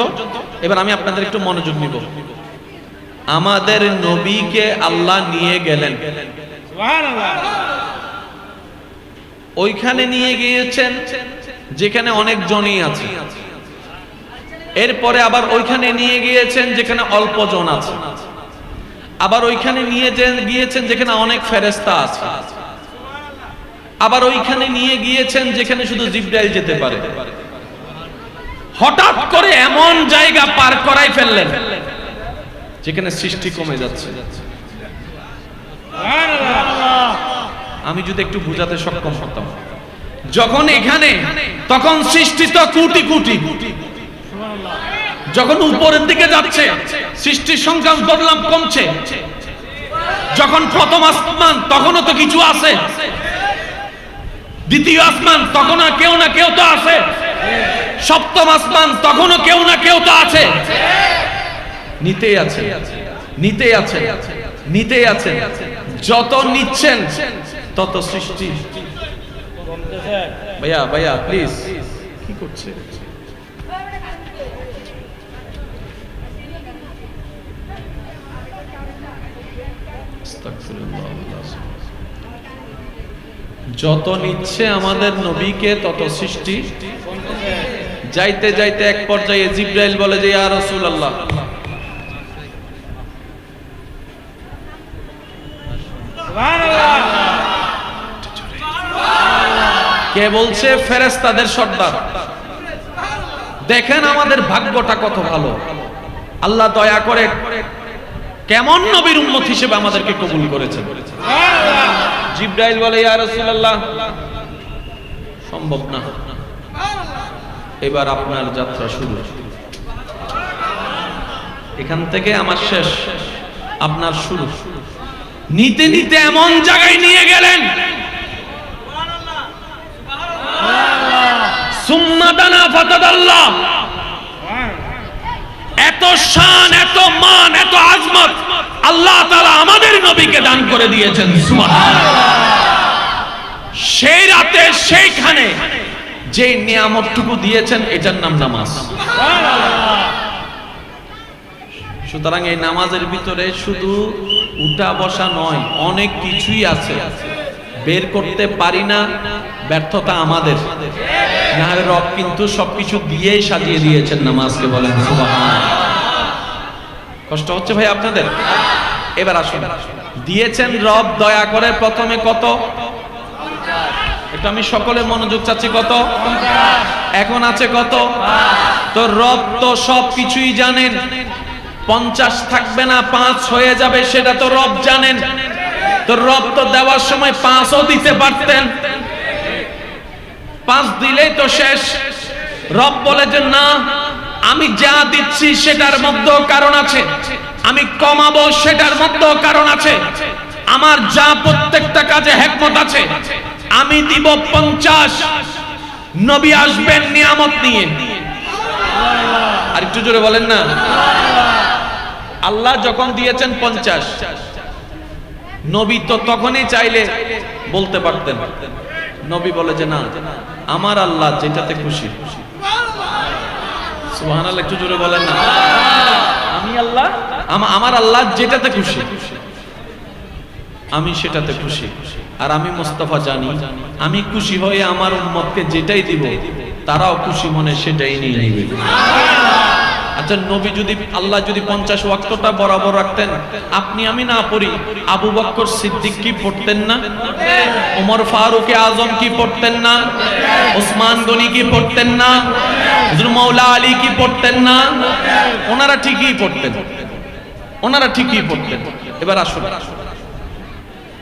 এবার আমি আপনাদের একটু মনোযোগ নিব। আমাদের নবীকে আল্লাহ নিয়ে গেলেন, সুবহানাল্লাহ। ওইখানে নিয়ে গিয়েছেন যেখানে অনেক জনই আছে, এরপরে আবার ওইখানে নিয়ে গিয়েছেন যেখানে অল্প জন আছে, আবার ওইখানে নিয়ে গিয়েছেন যেখানে অনেক ফেরেশতা আছে, আবার ওইখানে নিয়ে গিয়েছেন যেখানে শুধু জিবরাইল যেতে পারে। হঠাৎ করে এমন জায়গা পার করাই ফেললেন যেখানে সৃষ্টি কমে যাচ্ছে। আমি যদি একটু বুঝাতে সক্ষম হতাম, যখন এখানে তখন সৃষ্টি তো কোটি কোটি, যখন উপরের দিকে যাচ্ছে সৃষ্টির সংখ্যা বদলাম কমছে। যখন প্রথম আসমান তখনও তো কিছু আছে, দ্বিতীয় আসমান তখনও কেউ না কেউ তো আছে, সপ্তম আসমান তখনও কেউ না কেউ তো আছে। নিতেই আছে, নিতেই আছে, নিতেই আছে। যত নিচ্ছেন তত সৃষ্টি। ভাইয়া ভাইয়া প্লিজ, কি করছে? যত নিচ্ছে আমাদের নবীকে তত সৃষ্টি, যাইতে যাইতে এক পর্যায়ে জিবরাইল বলে যে ইয়া রাসূলুল্লাহ, কে বলছে? ফেরেশতাদের সর্দার। দেখেন আমাদের ভাগ্যটা কত ভালো, আল্লাহ দয়া করে কেমন নবীর উম্মত হিসেবে আমাদেরকে কবুল করেছেন। জিবরাইল বলে ইয়া রাসূলুল্লাহ, সম্ভব না, এবার আপনার যাত্রা শুরু, এখান থেকে আমার শেষ, আপনার শুরু। নিতে নিতে এমন জায়গায় নিয়ে গেলেন, সুম্মা দানা ফাতাদাল্লাহ, এত শান, এত মান, এত আজমত আল্লাহ তাআলা আমাদের নবীকে দান করে দিয়েছেন। সুবহানাল্লাহ। সেই রাতে সেইখানে যে নিয়ামতটুকু দিয়েছেন এটার নাম নামাজ। সুতরাং এই নামাজের ভিতরে শুধু উঠা বসা নয়, অনেক কিছুই আছে, বের করতে পারি না, ব্যর্থতা আমাদের। না রব কিন্তু সবকিছু দিয়েই সাজিয়ে দিয়েছেন নামাজকে, বলেন সুবহানাল্লাহ। কষ্ট হচ্ছে ভাই আপনাদের? এবার আসুন, দিয়েছেন রব দয়া করে প্রথমে কত? এটা আমি সকলে মনোযোগ চাচ্ছি, কত? এখন আছে কত? তো রব তো সব কিছুই জানেন, 50 থাকবে না 5 হয়ে যাবে সেটা তো রব জানেন। তো রব তো দেওয়ার সময় 5ও দিতে পারতেন, 5 দিলেই তো শেষ। রব বলে যে না, আমি যা দিচ্ছি সেটার মধ্যেও কারণ আছে, আমি কমাবো সেটার মধ্যেও কারণ আছে, আমার যা প্রত্যেকটা কাজে হিকমত আছে। আমি দিব 50, নবী আসবেন নিয়ামত নিয়ে। আর একটু জোরে বলেন না। আল্লাহ যখন দিয়েছেন 50, নবী তো তখনই চাইলে বলতে পারতেন। নবী বলে যে না, আমার আল্লাহ যেটাতে খুশি। সুবহানাল্লাহ, একটু জোরে বলেন না। আমি আল্লাহ, আমার আল্লাহ যেটাতে খুশি আমি সেটাতে খুশি। আর আমি মুস্তাফা জানি, আমি খুশি হয়ে আমার উম্মতকে যেটাই দিব তারাও খুশি মনে সেটাই নিয়ে নেবে। আচ্ছা, নবী যদি, আল্লাহ যদি 50 ওয়াক্তটা বরাবর রাখতেন, আপনি আমি না পড়ি, আবু বকর সিদ্দিক কি পড়তেন না? ওমর ফারুক আজম কি পড়তেন না? ওসমান গনি কি পড়তেন না? হুজুর মাওলা আলী কি পড়তেন না? ওনারা ঠিকই পড়তেন, ওনারা ঠিকই পড়তেন। এবার আসুন,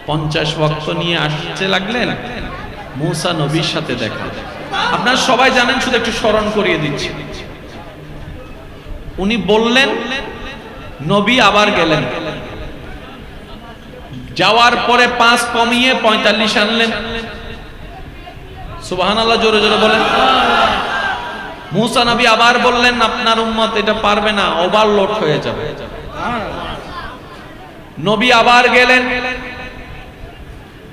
50 ওয়াক্ত নিয়ে আসতে লাগলেন, মুসা নবীর সাথে দেখা। আপনারা সবাই জানেন, শুধু একটু স্মরণ করিয়ে দিচ্ছি। উনি বললেন, নবী আবার গেলেন, যাওয়ার পরে 5 কমিয়ে 45 আনলেন। সুবহানাল্লাহ, জোরে জোরে বলেন। মুসা নবী আবার বললেন, আপনার উম্মত এটা পারবে না, ওভারলোড হয়ে যাবে। নবী আবার গেলেন,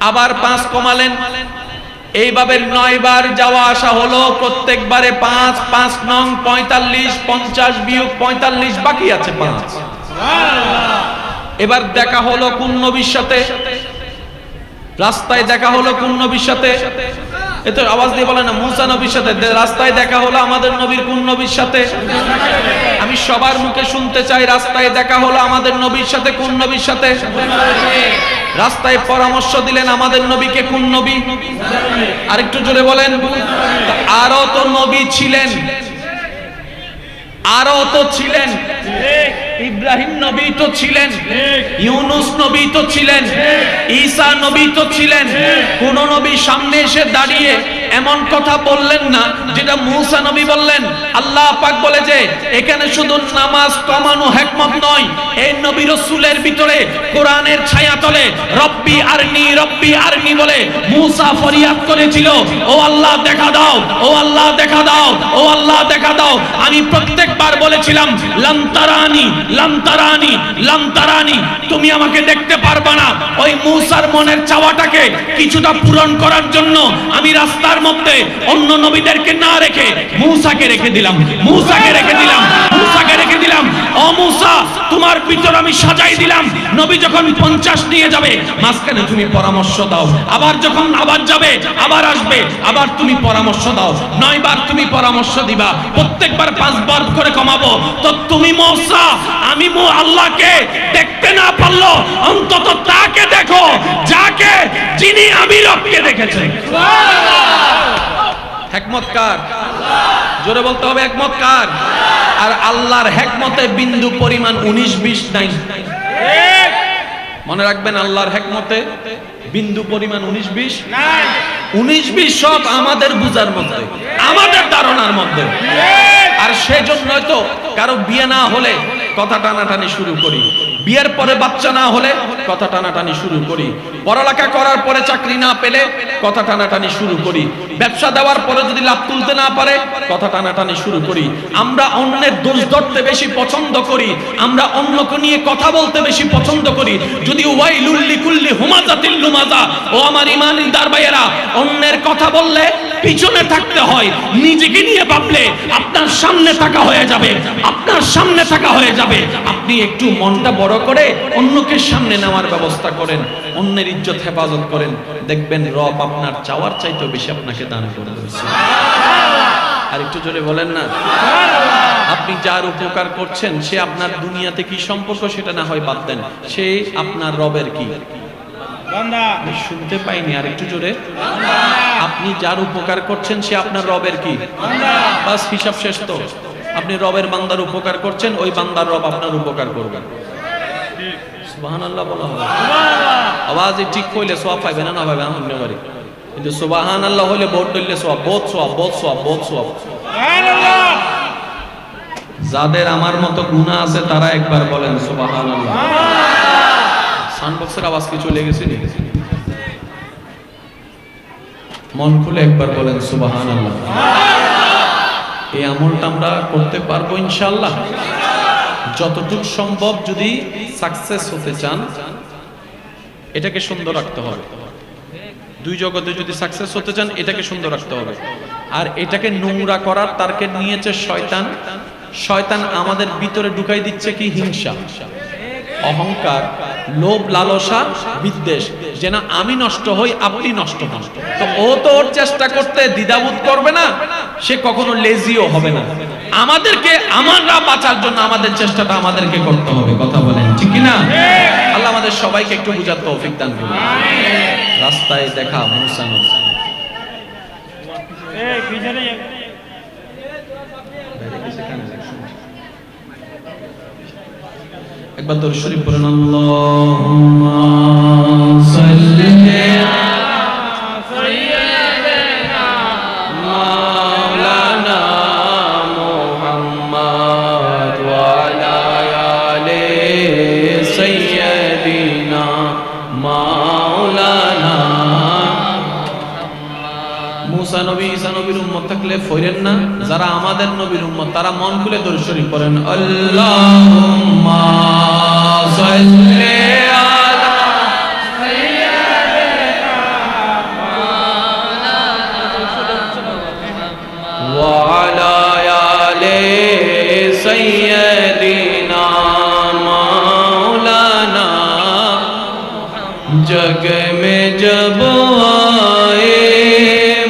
আবার 5 কমালেন। এইভাবে 9 বার যাওয়া আসা হলো, প্রত্যেকবারে 5 5 নং 45, 50 বিয়োগ 45 বাকি আছে 5। এবার দেখা হলো কোন নবীর সাথে? রাস্তায় দেখা হলো কোন নবীর সাথে? এত আওয়াজ দিয়ে বলে না, মুসা নবীর সাথে। রাস্তায় দেখা হলো আমাদের নবীর কোন নবীর সাথে? আমি সবার মুখে শুনতে চাই, রাস্তায় দেখা হলো আমাদের নবীর সাথে কোন নবীর সাথে? রাস্তায় পরামর্শ দিলেন আমাদের নবীকে কোন নবী? আরেকটু জোরে বলেন। আরো তো নবী ছিলেন, আরো তো ছিলেন। ইব্রাহিম নবী তো ছিলেন, ইউনুস নবী তো ছিলেন, ঈসা নবী তো ছিলেন। কোন নবী সামনে এসে দাঁড়িয়ে এমন কথা বললেন না যেটা মুসা নবী বললেন। আল্লাহ পাক বলে যে এখানে শুধু নামাজ কমানো হিকমত নয়, এই নবী রাসূলের ভিতরে কোরআনের ছায়া তলে রব্বি আরনি বলে মুসা ফরিয়াদ করেছিল, ও আল্লাহ দেখা দাও, ও আল্লাহ দেখা দাও, ও আল্লাহ দেখা দাও। আমি প্রত্যেকবার বলেছিলাম লাম তারানি লাম তারানি লাম তারানি, তুমি আমাকে দেখতে পারবা না। ওই মুসার মনের চাওয়াটাকে কিছুটা পূরণ করার জন্য আমি রাস্তার মধ্যে অন্য নবীদেরকে না রেখে মুসাকে রেখে দিলাম, মুসাকে রেখে দিলাম, মুসাকে রেখে দিলাম, ও মুসা তোমার ভিতর আমি সাজাই দিলাম। নবী যখন 50 নিয়ে যাবে, মাঝখানে তুমি পরামর্শ দাও, আবার যখন আবার যাবে, আবার আসবে, আবার তুমি পরামর্শ দাও। 9 বার তুমি পরামর্শ দিবা, প্রত্যেকবার 5 বার করে কমাবো। তো তুমি মুসা, আমি আল্লাহকে দেখতে না পারলো অন্তত তাকে দেখো যাকে যিনি আমি রবকে দেখেছেন। হিকমত কার? জোরে বলতে হবে হিকমত কার? আর আল্লাহর হিকমতে বিন্দু পরিমাণ 19-20 নাই। মনে রাখবেন, আল্লাহর হিকমতে বিন্দু পরিমাণ 19-20 নাই। 19-20 সব আমাদের বুঝার মধ্যে, আমাদের ধারণার মধ্যে। আর সেজন্যই তো কারো বিয়ে না হলে কথা টানাটানি শুরু করি, বিয়ের পরে বাচ্চা না হলে কথা টানাটানি শুরু করি, পড়ালেখা করার পরে চাকরি না পেলে কথা টানাটানি শুরু করি, ব্যবসা দেওয়ার পরে যদি লাভ তুলতে না পারে কথা টানাটানি শুরু করি। আমরা অন্যের দোষ ধরতে বেশি পছন্দ করি, আমরা অন্যকে নিয়ে কথা বলতে বেশি পছন্দ করি। যদি ওয়াইলুল লিকুল্লি হুমাজাতিল লুমাজা, ও আমার ঈমানদার ভাইয়েরা, অন্যের কথা বললে পিছনে থাকতে হয়, নিজেকে নিয়ে ভাবলে আপনার সামনে থাকা হয়ে যাবে, আপনার সামনে থাকা হয়ে যাবে। আপনি একটু মনটা বড় করে অন্যকে সামনে নেওয়ার ব্যবস্থা করেন, অন্যের ইজ্জত হেফাজত করেন, দেখবেন রব আপনার চাওয়ার চাইতেও বেশি আপনাকে দান করে দিয়েছে। আর একটু জোরে বলেন না। আপনি যার উপকার করছেন সে আপনার দুনিয়াতে কি সম্পর্ক সেটা না হয় বাদ দেন, সে আপনার রবের কি বান্দা। আমি শুনতে পাইনি, আর একটু জোরে। আপনি যার উপকার করছেন সে আপনার রবের কি বান্দা। বাস হিসাব শেষ। তো আপনি রবের বান্দার উপকার করছেন, ওই বান্দার রব আপনার উপকার করবেন। সুবহানাল্লাহ বলা হবে। আওয়াজ ঠিক কইলে সওয়াব পাইবেন না পাইবেন না হইতে পারে, কিন্তু সুবহানাল্লাহ হলে বহুত দইলে সওয়াব, বহুত সওয়াব, বহুত সওয়াব, বহুত সওয়াব। সুবহানাল্লাহ। যাদের আমার মতো গুনাহ আছে তারা একবার বলেন সুবহানাল্লাহ। সাউন্ড বক্সের আওয়াজ কি চলে গেছে নি? মন খুলে একবার বলেন সুবহানাল্লাহ। এই আমলটা আমরা করতে পারবো ইনশাআল্লাহ। যতটুকু সম্ভব যদি সাকসেস হতে চান এটাকে সুন্দর রাখতে হবে। দুই জগতে যদি সাকসেস হতে চান এটাকে সুন্দর রাখতে হবে। আর এটাকে নোংরা করার টার্গেট নিয়েছে শয়তান। শয়তান আমাদের ভিতরে ঢুকাই দিচ্ছে কি হিংসা, অহংকার, লোভ, লালসা, বিদ্বেষ, যেন আমি নষ্ট হই আপনি নষ্ট হন। তো ও তো ওর চেষ্টা করতে দ্বিধাবোধ করবে না, সে কখনো লেজিও হবে না। আমাদেরকে আমরা বাঁচার জন্য আমাদের চেষ্টাটা আমাদেরকে করতে হবে। কথা বলেন ঠিক কি না? আল্লাহ আমাদের সবাইকে একটু বুঝার তৌফিক দান করুন। রাস্তায় দেখা মুসা নবী, একবার দরুদ শরীফ পড়েন। আল্লাহুম্মা সাল্লি আলা সাইয়্যিদিনা মাওলানা মুহাম্মদ ওয়া আলা আলি সাইয়্যিদিনা মাওলানা। মুসা নবী ঈসা নবীর উম্মত থাকলে ফইরেন না, যারা আমাদের নবীর উম্মত তারা মন খুলে দরুদ শরীফ পড়েন। আল্লাহুম্মা সাল্লি আলা সাইয়্যিদিনা মাওলানা ওয়া আলা আলি সাইয়্যিদিনা মাওলানা। जग में जब आए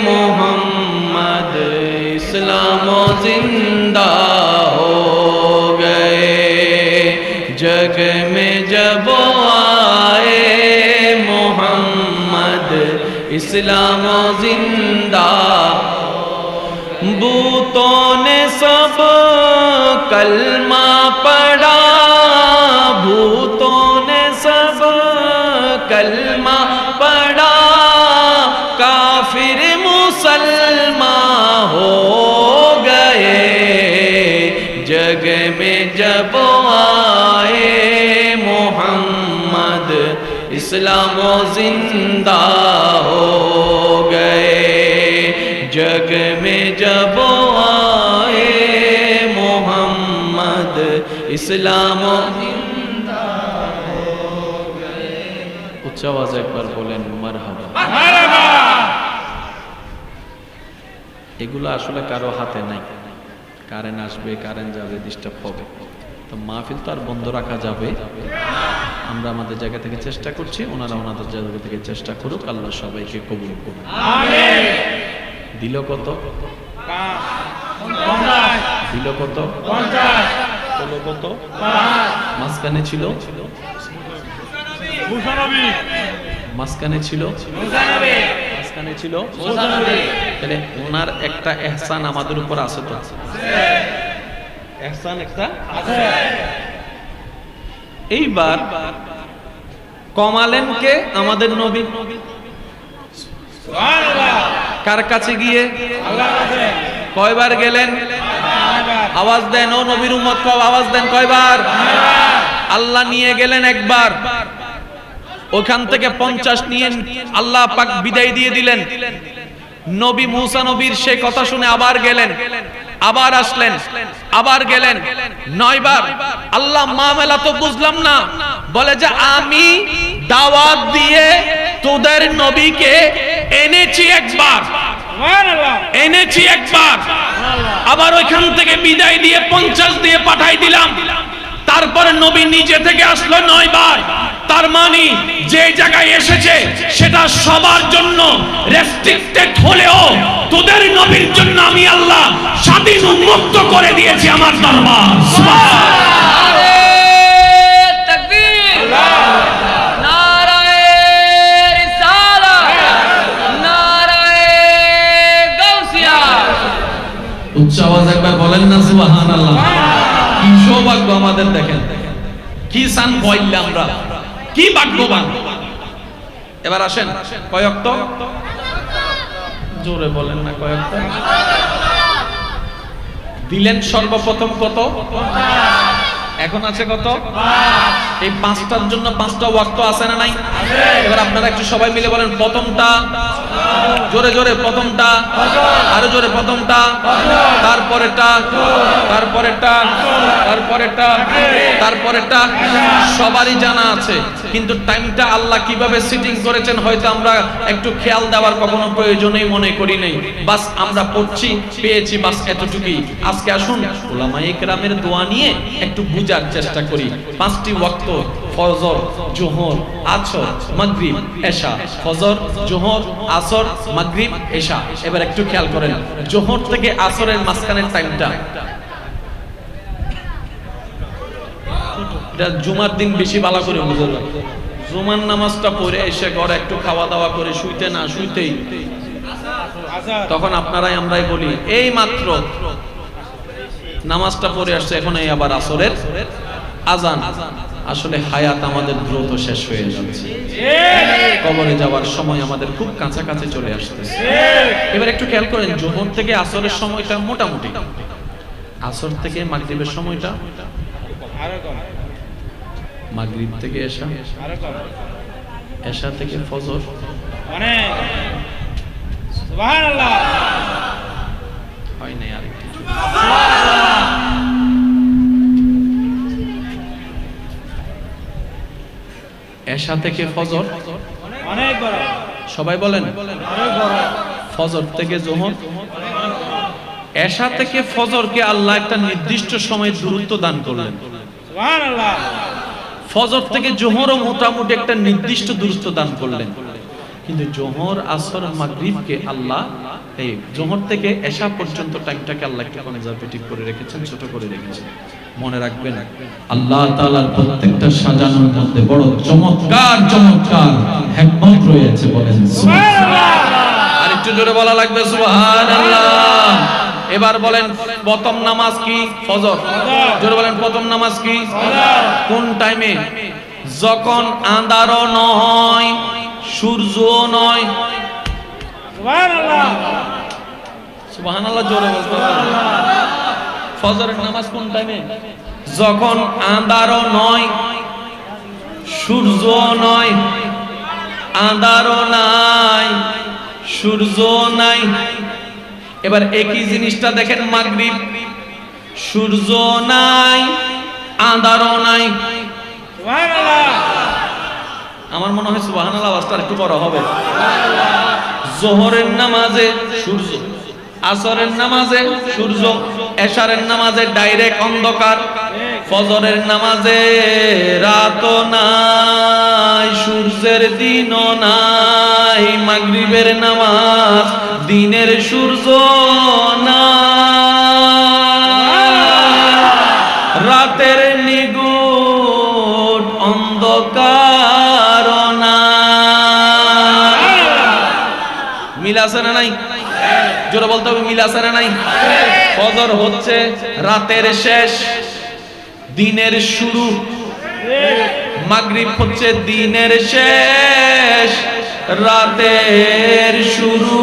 मोहम्मद इस्लाम जिंदा हो गए, जग में जब आए मोहम्मद इस्लाम जिंदा। बूतों ने सब कलमा पढ़ा, भूतों ने सब कलमा पढ़ा, काफिर मुसलमान हो गए, जग में जब आए मोहम्मद इस्लाम जिंदा हो गए, जग में जब आए मोहम्मद इस्लाम जिंदा हो गए। उच्च आवाज একবার বলেন মারহাবা। এগুলো আসলে কারো হাতে নাই, কারেন্ট আসবে, কারেন্ট যাবে, ডিস্টার্ব হবে। তো মাহফিল তো আর বন্ধ রাখা যাবে। আমরা আমাদের জায়গা থেকে চেষ্টা করছি, ওনারা ওনাদের জায়গা থেকে চেষ্টা করুক। আল্লাহ সবাইকে কবুল করুন। দিল কত? দিল কত? হলো কত? মাঝখানে ছিল, মাঝখানে ছিল, মাঝখানে ছিল। তাহলে ওনার একটা এহসান আমাদের উপর আছে তো, এহসান একটা আছে। এইবার কমালেন কে? আমাদের নবী। কার কাছে গিয়ে? কয়বার গেলেন? আওয়াজ দেন ও নবীর উম্মত, আওয়াজ দেন কয়বার? আল্লাহ নিয়ে গেলেন একবার, ওখান থেকে 50 নিয়ে আল্লাহ পাক বিদায় দিয়ে দিলেন। নবী মুসা নবীর সে কথা শুনে আবার গেলেন, আবার আসলেন, আবার গেলেন, 9 বার। আল্লাহ মামলা তো বুঝলাম না, বলে যে আমি দাওয়াত দিয়ে তোদের নবীকে এনেছি একবার, এনেছি একবার, আবার ওইখান থেকে বিদায় দিয়ে 50 দিয়ে পাঠাই দিলাম। তারপরে নবী নিজে থেকে আসলো 9 বার। তার মানে যে জায়গায় এসেছে সেটা সবার জন্য রেস্ট্রিক্টেড হলেও তোদের নবীর জন্য আমি আল্লাহ স্বাধীন উন্মুক্ত করে দিয়েছি আমার দরবার। নারে তাকবীর, নারে রিসালাত, নারে গাউসিয়া। উচ্চ আওয়াজ একবার বলেন না সুবহানাল্লাহ। কি সৌভাগ্য আমাদের, দেখেন কি সান পাইলে আমরা, কি ভাগ্যবান। এবার আসেন, কয়ক্ত? জোরে বলেন না, কয়ক্ত দিলেন? সর্বপ্রথম কত? এখন আছে কত? এই 5টার জন্য 5টা ওয়াক্ত আছে না নাই? এবার আপনারা একটু সবাই মিলে বলেন প্রথমটা, জোরে জোরে প্রথমটা, আরো জোরে প্রথমটা, তারপরেরটা, তারপরেরটা, তারপরেরটা, তারপরেরটা। সবারই জানা আছে, কিন্তু টাইমটা আল্লাহ কিভাবে সিটিং করেছেন হয়তো আমরা একটু খেয়াল দেওয়ার কখনো প্রয়োজনই মনে করি নাই। বাস আমরা পড়ছি, পেয়েছি, বাস এতটুকুই। আজকে আসুন উলামায়ে কেরামের দোয়া নিয়ে একটু বুঝার চেষ্টা করি। 5টি ওয়াক্ত, ফজর, জোহর, আসর, মাগরিব, এশা। ফজর, জোহর, আসর, মাগরিব, এশা। এবার একটু খেয়াল করেন, জোহর থেকে আসরের মাঝখানের টাইমটা, এটা জুমার দিন বেশি ভালো করে বুঝা যায়। জুমার নামাজটা পড়ে এসে ঘরে একটু খাওয়া দাওয়া করে শুইতে না শুইতেই তখন আপনারাই আমরাই বলি এই মাত্র নামাজটা পড়ে আসছে, এখন এই আবার আসরের আজান। আসলে হায়াত আমাদের দ্রুত শেষ হয়ে যাচ্ছে, কবরে যাওয়ার সময় আমাদের খুব কাছাকাছি চলে আসতেছে। এবার একটু খেয়াল করেন, জোহর থেকে আসরের সময়টা মোটামুটি, আসর থেকে মাগরিবের সময়টা আরো কম, মাগরিব থেকে এশা আরো কম, এশা থেকে ফজর অনেক। সুবহানাল্লাহ, হয় না আর কিছু। এশা থেকে ফজর অনেক বড়, সবাই বলেন অনেক বড়। ফজর থেকে জোহর, এশা থেকে ফজরকে আল্লাহ একটা নির্দিষ্ট সময় দূরত্ব দান করলেন। সুবহানাল্লাহ। ফজর থেকে জোহরও মোটামুটি একটা নির্দিষ্ট দূরত্ব দান করলেন, কিন্তু জোহর, আসর, মাগরিবকে আল্লাহ এই জোহর থেকে এশা পর্যন্ত টাইমটাকে আল্লাহ একটু কনজারভেটিভ করে রেখেছেন, ছোট করে রেখেছেন। মনে রাখবেন, আল্লাহ তাআলার প্রত্যেকটা সাজানোর মধ্যে বড় চমৎকার চমৎকার হিকমত রয়েছে। বলেন সুবহানাল্লাহ। আর একটু জোরে বলা লাগবে সুবহানাল্লাহ। এবার বলেন প্রথম নামাজ কি? ফজর। জোরে বলেন প্রথম নামাজ কি? ফজর। কোন টাইমে? যখন আঁধারও নয়, সূর্যও নয়। সুবহানাল্লাহ, সুবহানাল্লাহ জোরে বলতে হবে। ফজরের নামাজ কোন টাইমে? যখন আঁধারও নয়, সূর্যও নয়, আঁধারও নাই, সূর্যও নাই। এবার একই জিনিসটা দেখেন মাগরিব, সূর্য নাই, আঁধারও নাই। সুবহানাল্লাহ। আমার মনে হয় সুবহানাল্লাহ আওয়াজটা একটু বড় হবে। যোহরের নামাজে সূর্য আসরের নামাজে সূর্য, এশারের নামাজে ডাইরেক্ট অন্ধকার, ফজরের নামাজে রাতও নাই সূর্যের দিনও নাই, মাগরিবের নামাজ দিনের সূর্য নাই, রাতের নিগুড অন্ধকার নাই। মিল আছে না নাই? জোরে বলতে হবে, মিল আছে না নাই? ফজর হচ্ছে রাতের শেষ, দিনের শুরু, মাগরিব হচ্ছে দিনের শেষ, রাতের শুরু।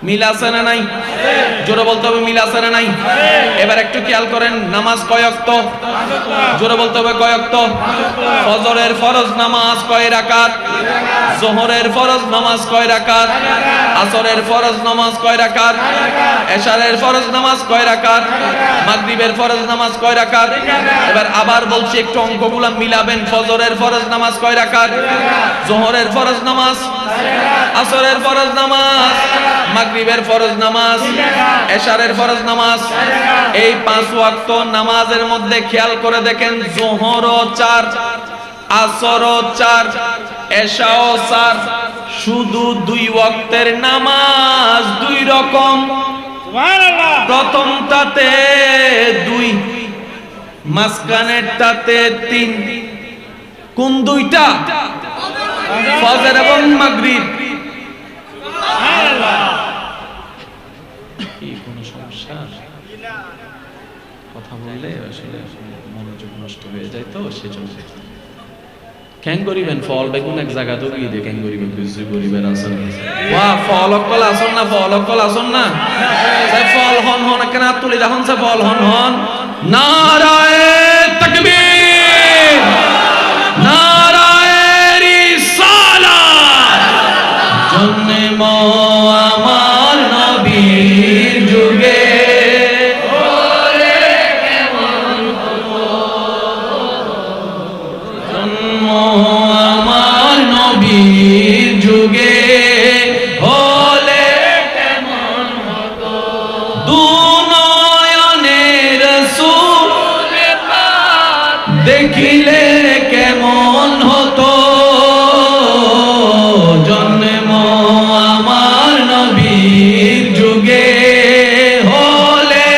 মিল আছে না নাই? জোরে বলতে হবে, মিল আছে না নাই? এবার একটু খেয়াল করেন, নামাজ কয় ওয়াক্ত? জোরে বলতে হবে, কয় ওয়াক্ত? ফজরের ফরজ নামাজ কয় রাকাত? যোহরের ফরজ নামাজ কয় রাকাত? আসরের ফরজ নামাজ কয় রাকাত? এশারের ফরজ নামাজ কয় রাকাত? মাগরিবের ফরজ নামাজ কয় রাকাত? এবার আবার বলছি, একটু অঙ্কগুলো মিলাবেন। ফজরের ফরজ নামাজ কয় রাকাত? যোহরের ফরজ নামাজ, আসরের ফরজ নামাজ, মাগরিবের ফরজ নামাজ, এশারের ফরজ নামাজ, এই 5 ওয়াক্ত নামাজের মধ্যে খেয়াল করে দেখেন, যোহরও 4, আসরও 4, এশাও 4, শুধু 2 ওয়াক্তের নামাজ 2 রকম। প্রথমটাতে 2, মাঝখানেরটাতে 3। কোন দুইটা? ফজর এবং মাগরিব। কি কোনো সমস্যা? কথা বললে আসলে মনোযোগ নষ্ট হয়ে যায়, তো সেজন্য কেন করিবেন? ফল বেগুন এক জায়গা তো গিয়ে দেখেন করিবেন, কিছু করিবেন আসন। ওয়া ফল অকল আসন না, ফল অকল আসন না, সে ফল হন হন কেন তুলি যখন সে ফল হন হন। নারায়ে তাকবীর, নারায়ে রিসালাত। জন্ম আমার নবীর যুগে, জন্ম আমার নবীর যুগে, হলে কেমন হতো দুনয়নে রাসূল দেখিলে কেমন হতো। জন্ম আমার নবীর যুগে, হলে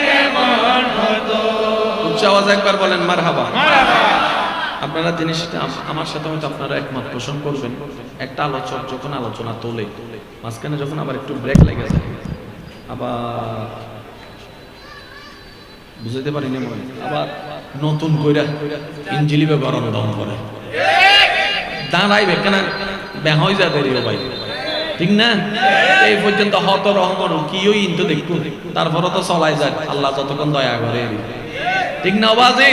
কেমন হতো। উচ্চ আওয়াজে একবার বলেন মারহাবা। আপনারা জিনিসটা আমার সাথে হয়তো আপনারা একমত পোষণ করবেন। একটা আলোচক যখন আলোচনা তোলে, মাঝখানে যখন আবার একটু ব্রেক লেগে যায়, আবার বুঝাইতে পারি না মনে, আবার নতুন কইরা ইঞ্জিলি ব্যবহার দম করে দাঁড়াইবে কেন বেহই যা দেরিও ভাই, ঠিক না? এই পর্যন্ত হত রহমান কি ওই ইন্তু দেখবো, তারপরও তো চলাই যায় আল্লাহ যতক্ষণ দয়া করে, ঠিক না? ওয়াজি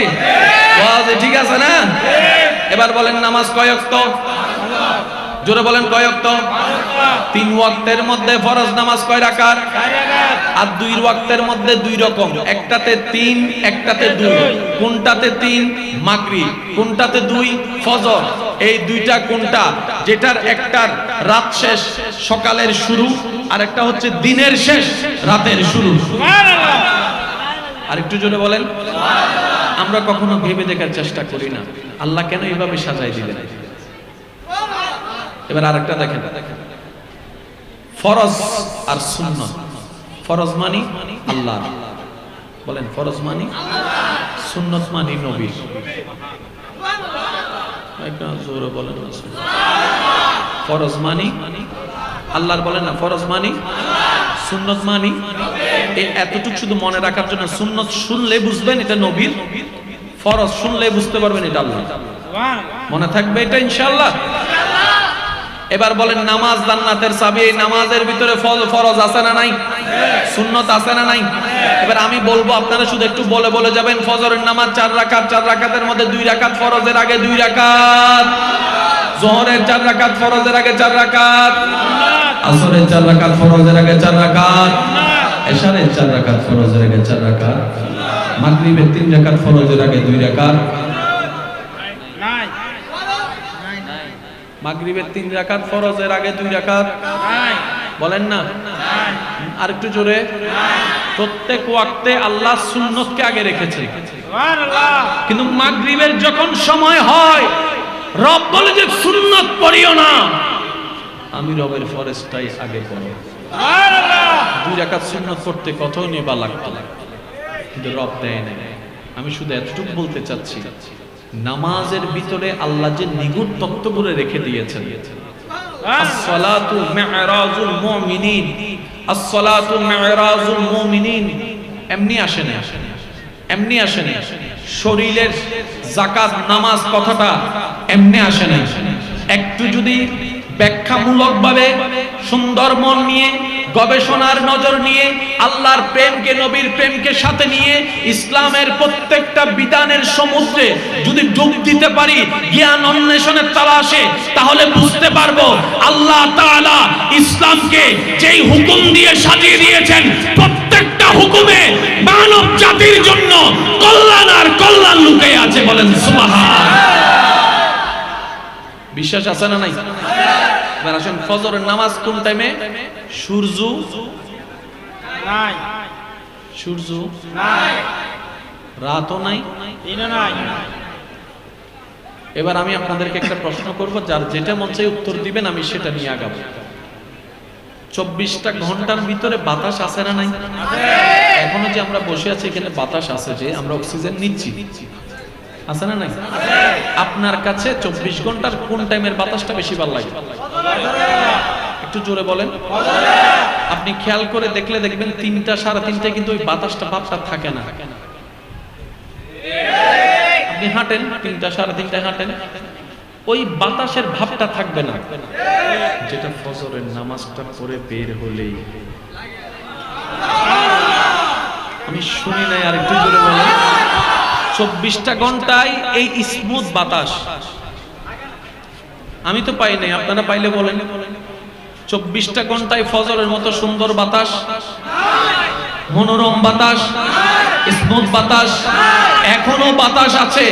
ওয়াজি ঠিক আছে না? এবার বলেন, নামাজ কয় ওয়াক্ত? জোরে বলেন, কয় ওয়াক্ত? 3 ওয়াক্তের মধ্যে ফরজ নামাজ কয় রাকাত? আর 2 ওয়াক্তের মধ্যে 2 রকম, একটাতে 3, একটাতে 2। কোনটাতে 3? মাগরিব। কোনটাতে 2? ফজর। এই দুইটা কোনটা? যেটার একটার রাত শেষ সকালের শুরু, আর একটা হচ্ছে দিনের শেষ রাতের শুরু। সুবহানাল্লাহ। আর একটু জোরে বলেন। আমরা কখনো ভেবে দেখার চেষ্টা করি না আল্লাহ কেন এইভাবে সাজাই দিলেন। এবার আরেকটা দেখেন, ফরজ আর সুন্নাত। ফরজ মানি আল্লাহ, বলেন ফরজ মানি আল্লাহ, সুন্নাত মানি নবী। একটা জোরে বলেন সুবহানাল্লাহ। ফরজ মানি আল্লাহর, বলেন না ফরজ মানি আল্লাহ, সুন্নাত মানি নবী। এই এতটুকু শুধু মনে রাখার জন্য, সুন্নাত শুনলে বুঝবেন এটা নবীর, ফরজ শুনলে বুঝতে পারবেন এটা আল্লাহ। সুবহানাল্লাহ। মনে থাকবে এটা ইনশাআল্লাহ। এবার বলেন, নামাজ জান্নাতের চাবি। এই নামাজের ভিতরে ফরজ আছে না নাই? সুন্নাত আছে না নাই? এবার আমি বলবো, আপনারা শুধু একটু বলে বলে যাবেন। ফজরের নামাজ 4 রাকাত, 4 রাকাতের মধ্যে 2 রাকাত ফরজের আগে 2 রাকাত, যোহরের 4 রাকাত ফরজের আগে 4 রাকাত, আসরের 4 রাকাত ফরজের আগে 4 রাকাত, এশারের 4 রাকাত ফরজের আগে 4 রাকাত, মাগরিবের 3 রাকাত ফরজের আগে 2 রাকাত, মাগরিবের 3 রাকাত ফরজের আগে 2 রাকাত, বলেন না? আর একটু জোরে। প্রত্যেক ওয়াক্তে আল্লাহ সুন্নতকে আগে রেখেছে, কিন্তু মাগরিবের যখন সময় হয় রব বলে যে সুন্নত পড়িও না, আমি রবের ফরজটাই আগে পড়ো। 2 রাকাত সুন্নত পড়তে কত নেবা লাগতো, কিন্তু রব দেয় না। আমি শুধু এতটুকু বলতে চাচ্ছি, নামাজের ভিতরে আল্লাহ যে নিগুড় তত্ত্বগুলো রেখে দিয়েছেন, as-salatu mi'rajul mu'minin, as-salatu mi'rajul mu'minin, এমনি আসে না, এমনি আসে না। শরীরের যাকাত নামাজ কথাটা এমনি আসে না। একটু যদি ব্যাখ্যামূলকভাবে সুন্দর মন নিয়ে, গবেষণার নজর নিয়ে, আল্লাহর প্রেমকে, নবীর প্রেমকে সাথে নিয়ে ইসলামের প্রত্যেকটা বিধানের সমুদ্রে যদি ডুব দিতে পারি, জ্ঞান অন্বেষণের তালাশে, তাহলে বুঝতে পারবো আল্লাহ তাআলা ইসলামকে যেই হুকুম দিয়ে সাজিয়ে দিয়েছেন, প্রত্যেকটা হুকুমে মানব জাতির জন্য কল্যাণ আর কল্যাণ লুকিয়ে আছে। বলেন সুবহানাল্লাহ। বিশ্বাস আছে না নাই? এবার আসেন, ফজরের নামাজ কোন টাইমে? সূর্য নাই, সূর্য নাই, রাতও নাই, দিনও নাই। এবার আমি আপনাদেরকে একটা প্রশ্ন করব, যার যেটা মন চাই উত্তর দিবেন, আমি সেটা নিয়ে আগাবো। 24টা ঘন্টার ভিতরে বাতাস আছে না নাই? এখনো যে আমরা বসে আছি এখানে বাতাস আছে, যে আমরা অক্সিজেন নিচ্ছি, আছে না নাই? আপনার কাছে 24 ঘন্টার কোন টাইমের বাতাসটা বেশি ভালো লাগে? একটু জোরে বলেন। আপনি খেয়াল করে দেখলে দেখবেন 3টা 3:30টায় কিন্তু ওই বাতাসটা ভাবটা থাকে না। আপনি হাঁটেন 3টা 3:30টায় হাঁটেন, ওই বাতাসের ভাবটা থাকবে না, যেটা ফজরের নামাজটা পড়ে বের হলেই। আমি শুনি নাই, আর একটু জোরে বলেন। 24টা ঘন্টায় এই স্মুথ বাতাস আমি তো পাই নাই, আপনারা পাইলে বলেন। 24টা ঘন্টায় ফজরের মতো সুন্দর বাতাস, মনোরম বাতাস, স্মুথ বাতাস, এখনো বাতাস আছে,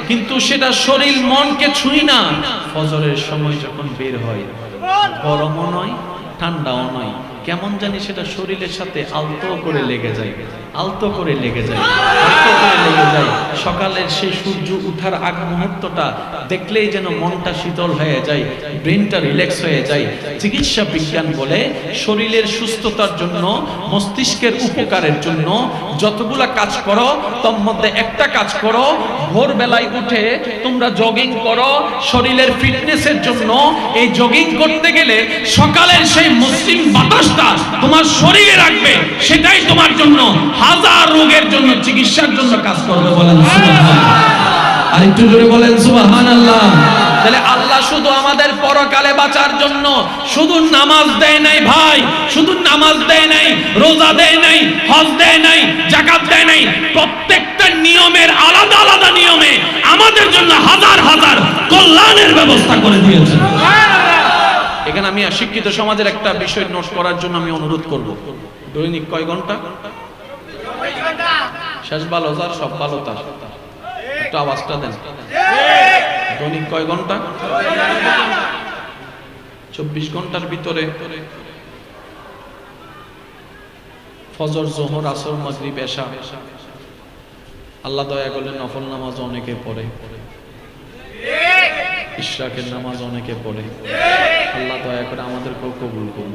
কিন্তু সেটা শরীর মনকে ছুঁই না। ফজরের সময় যখন বের হয়, গরমও নয়, ঠান্ডাও নয়, কেমন জানি সেটা শরীরের সাথে আলতো করে লেগে যায়, আলতো করে লেগে যায়, আলতো করে লেগে যায়। সকালের সেই সূর্য উঠার আগ মুহূর্তটা দেখলেই যেন মনটা শীতল হয়ে যায়, ব্রেনটা রিল্যাক্স হয়ে যায়। চিকিৎসা বিজ্ঞান বলে শরীরের সুস্থতার জন্য, মস্তিষ্কের উপকারের জন্য যতগুলা কাজ করো, তার মধ্যে একটা কাজ করো, ভোরবেলায় উঠে তোমরা জগিং করো শরীরের ফিটনেসের জন্য। এই জগিং করতে গেলে সকালের সেই মসৃণ বাতাস তোমার শরীরে রাখবে, সেটাই তোমার জন্য হাজার রোগের জন্য চিকিৎসার জন্য কাজ করবে। বলেন সুবহানাল্লাহ। আর একটু জোরে বলেন সুবহানাল্লাহ। তাহলে আল্লাহ শুধু আমাদের পরকালে বাঁচার জন্য শুধু নামাজ দেয় নাই ভাই, শুধু নামাজ দেয় নাই, রোজা দেয় নাই, হজ দেয় নাই, যাকাত দেয় নাই, প্রত্যেকটা নিয়মের আলাদা আলাদা নিয়মে আমাদের জন্য হাজার হাজার কল্যাণের ব্যবস্থা করে দিয়েছেন। এখানে আমি শিক্ষিত সমাজের একটা বিষয় নোট করার জন্য আমি অনুরোধ করব। দৈনিক কয় ঘন্টা? শেষ ভালো যার, সব ভালো তার, একটু আওয়াজটা দেন। দৈনিক কয় ঘন্টা? 24 ঘন্টার ভিতরে ফজর, যোহর, আসর, মাগরিব, এশা, আল্লাহ দয়া করলে নফল নামাজ অনেকে পড়ে, ইশরাকের নামাজ অনেকে পড়ে। আল্লাহ দয়া করে আমাদেরকেও কবুল করুন।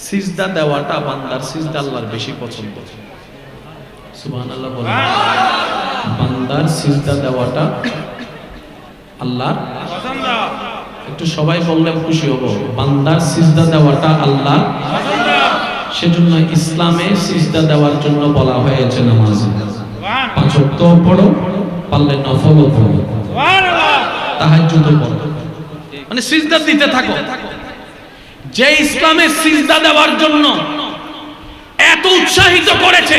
সিজদা দেওয়াটা, বান্দার সিজদা আল্লাহর বেশি পছন্দ। সুবহানাল্লাহ বলেন। বান্দার সিজদা দেওয়াটা আল্লাহর পছন্দ। একটু সবাই বললে খুশি হব। বান্দার সিজদা দেওয়াটা আল্লাহর পছন্দ। সেজন্য ইসলামে সিজদা দেওয়ার জন্য বলা হয়েছে নামাজে 5 ওয়াক্ত পড়ো, পারলে নফলও পড়ো, সুবহানাল্লাহ, তাহাজ্জুদও পড়ো, মানে সিজদা দিতে থাকো। যে ইসলামে সিজদা দেওয়ার জন্য এত উৎসাহিত করেছে,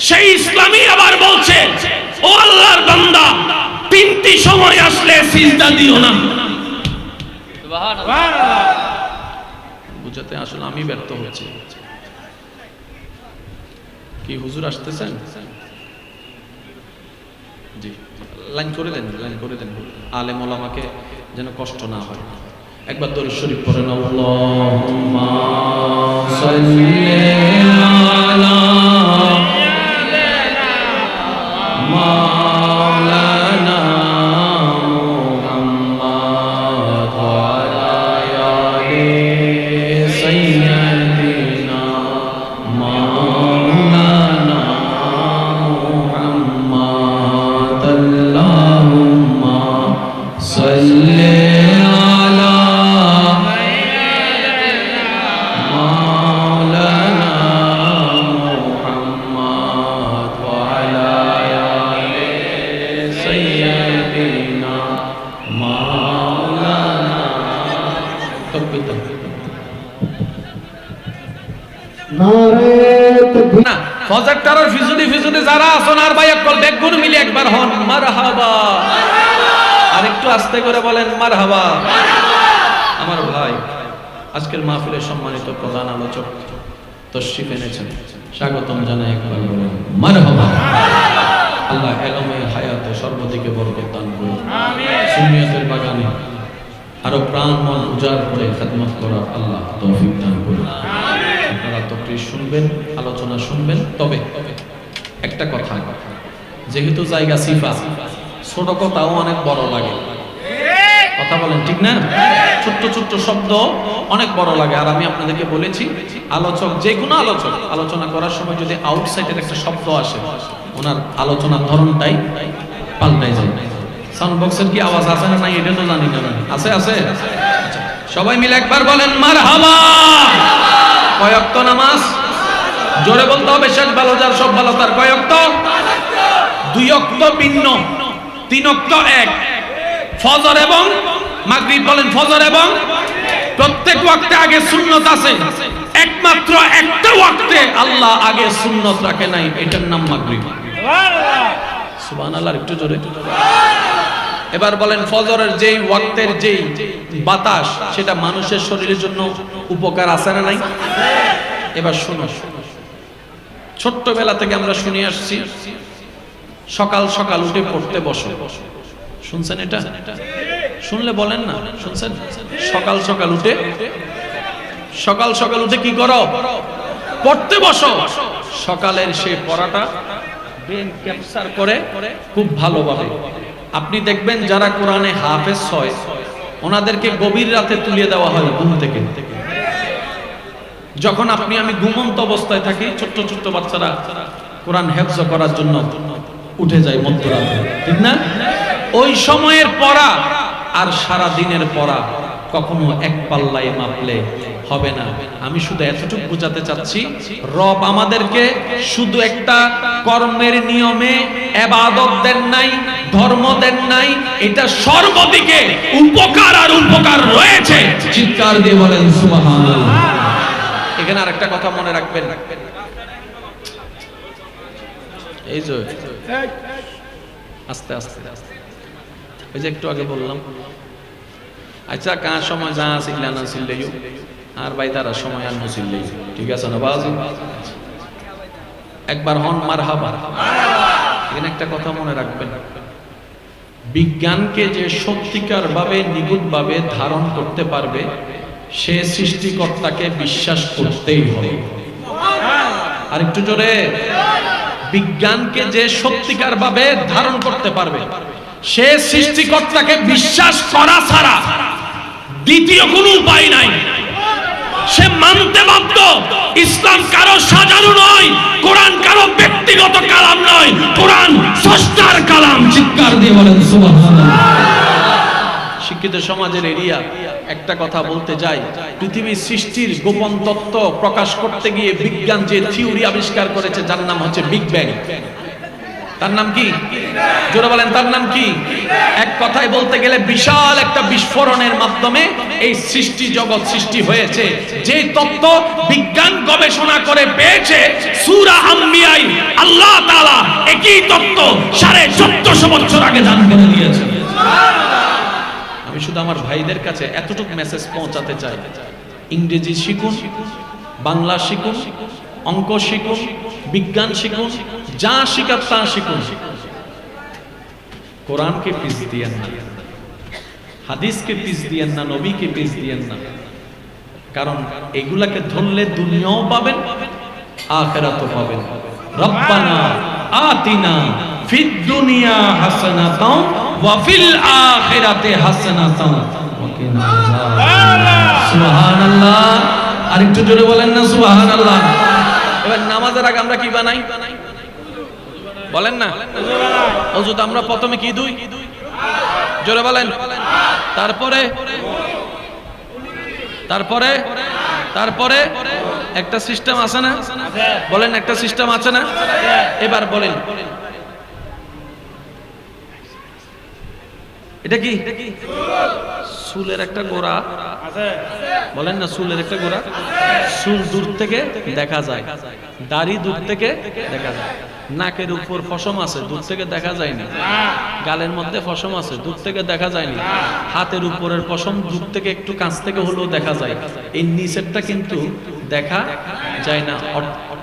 সেই ইসলামই আবার বলছে, ও আল্লাহর বান্দা, 3টি সময় আসলে সিজদা দিও না। সুবহানাল্লাহ। বুঝাতে আসলে আমি ব্যর্থ হয়েছি। কি হুজুর আসতেছেন? জি, লাইন করে দেন, লাইন করে দেন, আলেম ওলামাকে যেন কষ্ট না হয়। একবার দরুদ শরীফ পড়েন, আল্লাহুম্মা সাল্লি আলা মাওলানা মুহাম্মদ ওয়া আলা আলি সাইয়্যিদিনা মাওলানা মুহাম্মদ। আল্লাহুম্মা সাল্লি ফজর টারার ফিজুদি ফিজুদি যারা আছেন আর ভাই একবার বেগুন মিলে একবার হন মারহাবা, আর একটু আস্তে করে বলেন মারহাবা। আমার ভাই আজকের মাহফিলের সম্মানিত প্রধান আলোচক তশরিফ এনেছেন, স্বাগতম জানাই, একবার বলেন মারহাবা। আল্লাহ এলমে হায়াতে সর্বদিকে বরকত দান করুন, সুন্নিয়তের বাগানে আরো প্রাণ মন উজাড় করে খেদমত করার আল্লাহ তৌফিক দান করুন। আপনারা তকরির শুনবেন, আলোচনা শুনবেন, তবে একটা কথা, যেহেতু জায়গা সিফা, ছোট কথাও অনেক বড় লাগে, কথা বলেন ঠিক না? ছোট্ট ছোট্ট শব্দ অনেক বড় লাগে। আর আমি আপনাদেরকে বলেছি, আলোচক যে কোনো আলোচক আলোচনা করার সময় যদি আউটসাইডের একটা শব্দ আসে, ওনার আলোচনার ধরনটাই পাল্টাই যায়। সাউন্ড বক্সের কি আওয়াজ আছে না নাই এটা তো জানি না, আছে আছে। সবাই মিলে একবার বলেন মারহাবা। কয় ওয়াক্ত নামাজ? জোরে বলতে হবে, শেষ ভালো যার সব ভালো তার। কয় ওয়াক্ত? 2 ওয়াক্ত ভিন্ন, 3 ওয়াক্ত এক, ফজর এবং মাগরিব। বলেন ফজর এবং, প্রত্যেক ওয়াক্তে আগে সুন্নত আছে, একমাত্র একটা ওয়াক্তে আল্লাহ আগে সুন্নত রাখে নাই, এটার নাম মাগরিব। সুবহানাল্লাহ, একটু জোরে। এবার বলেন ফজরের যেই ওয়াক্তের যেই বাতাস, সেটা মানুষের শরীরের জন্য উপকার আছে না নাই? এবার শুনো, ছোট্টবেলা থেকে আমরা শুনে আসছি, সকাল সকাল উঠে পড়তে বসো। শুনছেন এটা? শুনলে বলেন না শুনছেন? সকাল সকাল উঠে কি করো? পড়তে বসো। সকালের সেই পড়াটা ব্রেন ক্যাপচার করে খুব ভালোভাবে। আপনি দেখবেন যারা কোরআনে হাফেজ হয়, ওনাদেরকে গভীর রাতে তুলে দেওয়া হয় ঘুম থেকে। যখন আপনি আমি ঘুমন্ত অবস্থায় থাকি, ছোট্ট ছোট্ট বাচ্চারা কোরআন হেফজ করার জন্য উঠে যায় মধ্যরাতে, ঠিক না? ওই সময়ের পড়া আর সারা দিনের পড়া কখনো এক পাল্লায় মাপলে হবে না। আমি শুধু এতটুকু বোঝাতে চাচ্ছি, রব আমাদেরকে শুধু একটা কর্মের নিয়মে ইবাদত দেন নাই, ধর্ম দেন নাই, এটা সর্বদিকে উপকার আর উপকার রয়েছে। চিৎকার দিয়ে বলেন সুবহানাল্লাহ। এখানে আরেকটা কথা মনে রাখবেন, এই যে আস্তে আস্তে ওই যে একটু আগে বললাম, আচ্ছা কার সময় যা আসিল্লা না ছিল্লেও আর ভাই তারা সময় আর নছিল্লেই, ঠিক আছে না বাজি? একবার হন মারহাবা। এখানে একটা কথা মনে রাখবেন, বিজ্ঞানকে যে সত্যিকার ভাবে নিগুড় ভাবে ধারণ করতে পারবে, সে সৃষ্টিকর্তাকে বিশ্বাস করতেই হবে। আর একটু জোরে, বিজ্ঞানকে যে সত্যিকার ভাবে ধারণ করতে পারবে, সে সৃষ্টিকর্তাকে বিশ্বাস করা ছাড়া দ্বিতীয় কোনো উপায় নাই। সে মানতে বাধ্য, ইসলাম কারো সাজানো নয়, কোরআন কারো ব্যক্তিগত কালাম নয়, কোরআন স্রষ্টার কালাম। চিৎকার দিয়ে বলেন সুবহানাল্লাহ। শিক্ষিত সমাজের এরিয়া একটা কথা বলতে যাই, পৃথিবীর সৃষ্টির গোপন তত্ত্ব প্রকাশ করতে গিয়ে বিজ্ঞান যে থিওরি আবিষ্কার করেছে, যার নাম হচ্ছে বিগ ব্যাং। তার নাম কি? জোরে বলেন, তার নাম কি? এক কথায় বলতে গেলে বিশাল একটা বিস্ফোরণের মাধ্যমে এই সৃষ্টি জগৎ সৃষ্টি হয়েছে। যে তত্ত্ব বিজ্ঞান গবেষণা করে পেয়েছে, সূরা আম্বিয়ায় আল্লাহ তাআলা একই তত্ত্ব 1450 বছর আগে দান করে দিয়েছেন। আমি শুধু আমার ভাইদের কাছে এতটুকু মেসেজ পৌঁছাতে চাই, ইংরেজি শিখুন, বাংলা শিখুন, অঙ্ক শিখুন, বিজ্ঞান শিখুন, যা শিখার তা শিখুন, কোরআনকে পিছ দিয়েন না। হাদিসকে পিস দিয়েন না, নবীকে পিস দিয়েন না, কারণ এগুলাকে ধরলে দুনিয়াও পাবেন, আখিরাতও পাবেন। রব্বানা আতিনা ফিদ দুনিয়া হাসানাতাও ওয়া ফিল আখিরাতি হাসানাতাও ওয়া কিনা আযাবান্নার। সুবহানাল্লাহ। আরেকটু জোরে বলেন না সুবহানাল্লাহ। এবার নামাজের আগে আমরা কি বানাই বলেন না? ওযুতে আমরা প্রথমে কি দুই? জোরে বলেন। তারপরে তারপরে তারপরে একটা সিস্টেম আছে না? বলেন, একটা সিস্টেম আছে না? এবার বলেন এটা কি? চুলের একটা গোড়া বলেন না, চুলের একটা গোড়া। চুল দূর থেকে দেখা যায়, দাড়ি দূর থেকে দেখা যায়, নাকের উপর পশম আছে, দূর থেকে দেখা যায়নি, গালের মধ্যে পশম আছে, দূর থেকে দেখা যায়নি, হাতের উপরের পশম দূর থেকে একটু কাছ থেকে হলেও দেখা যায়, এই নিচেরটা কিন্তু দেখা যায় না,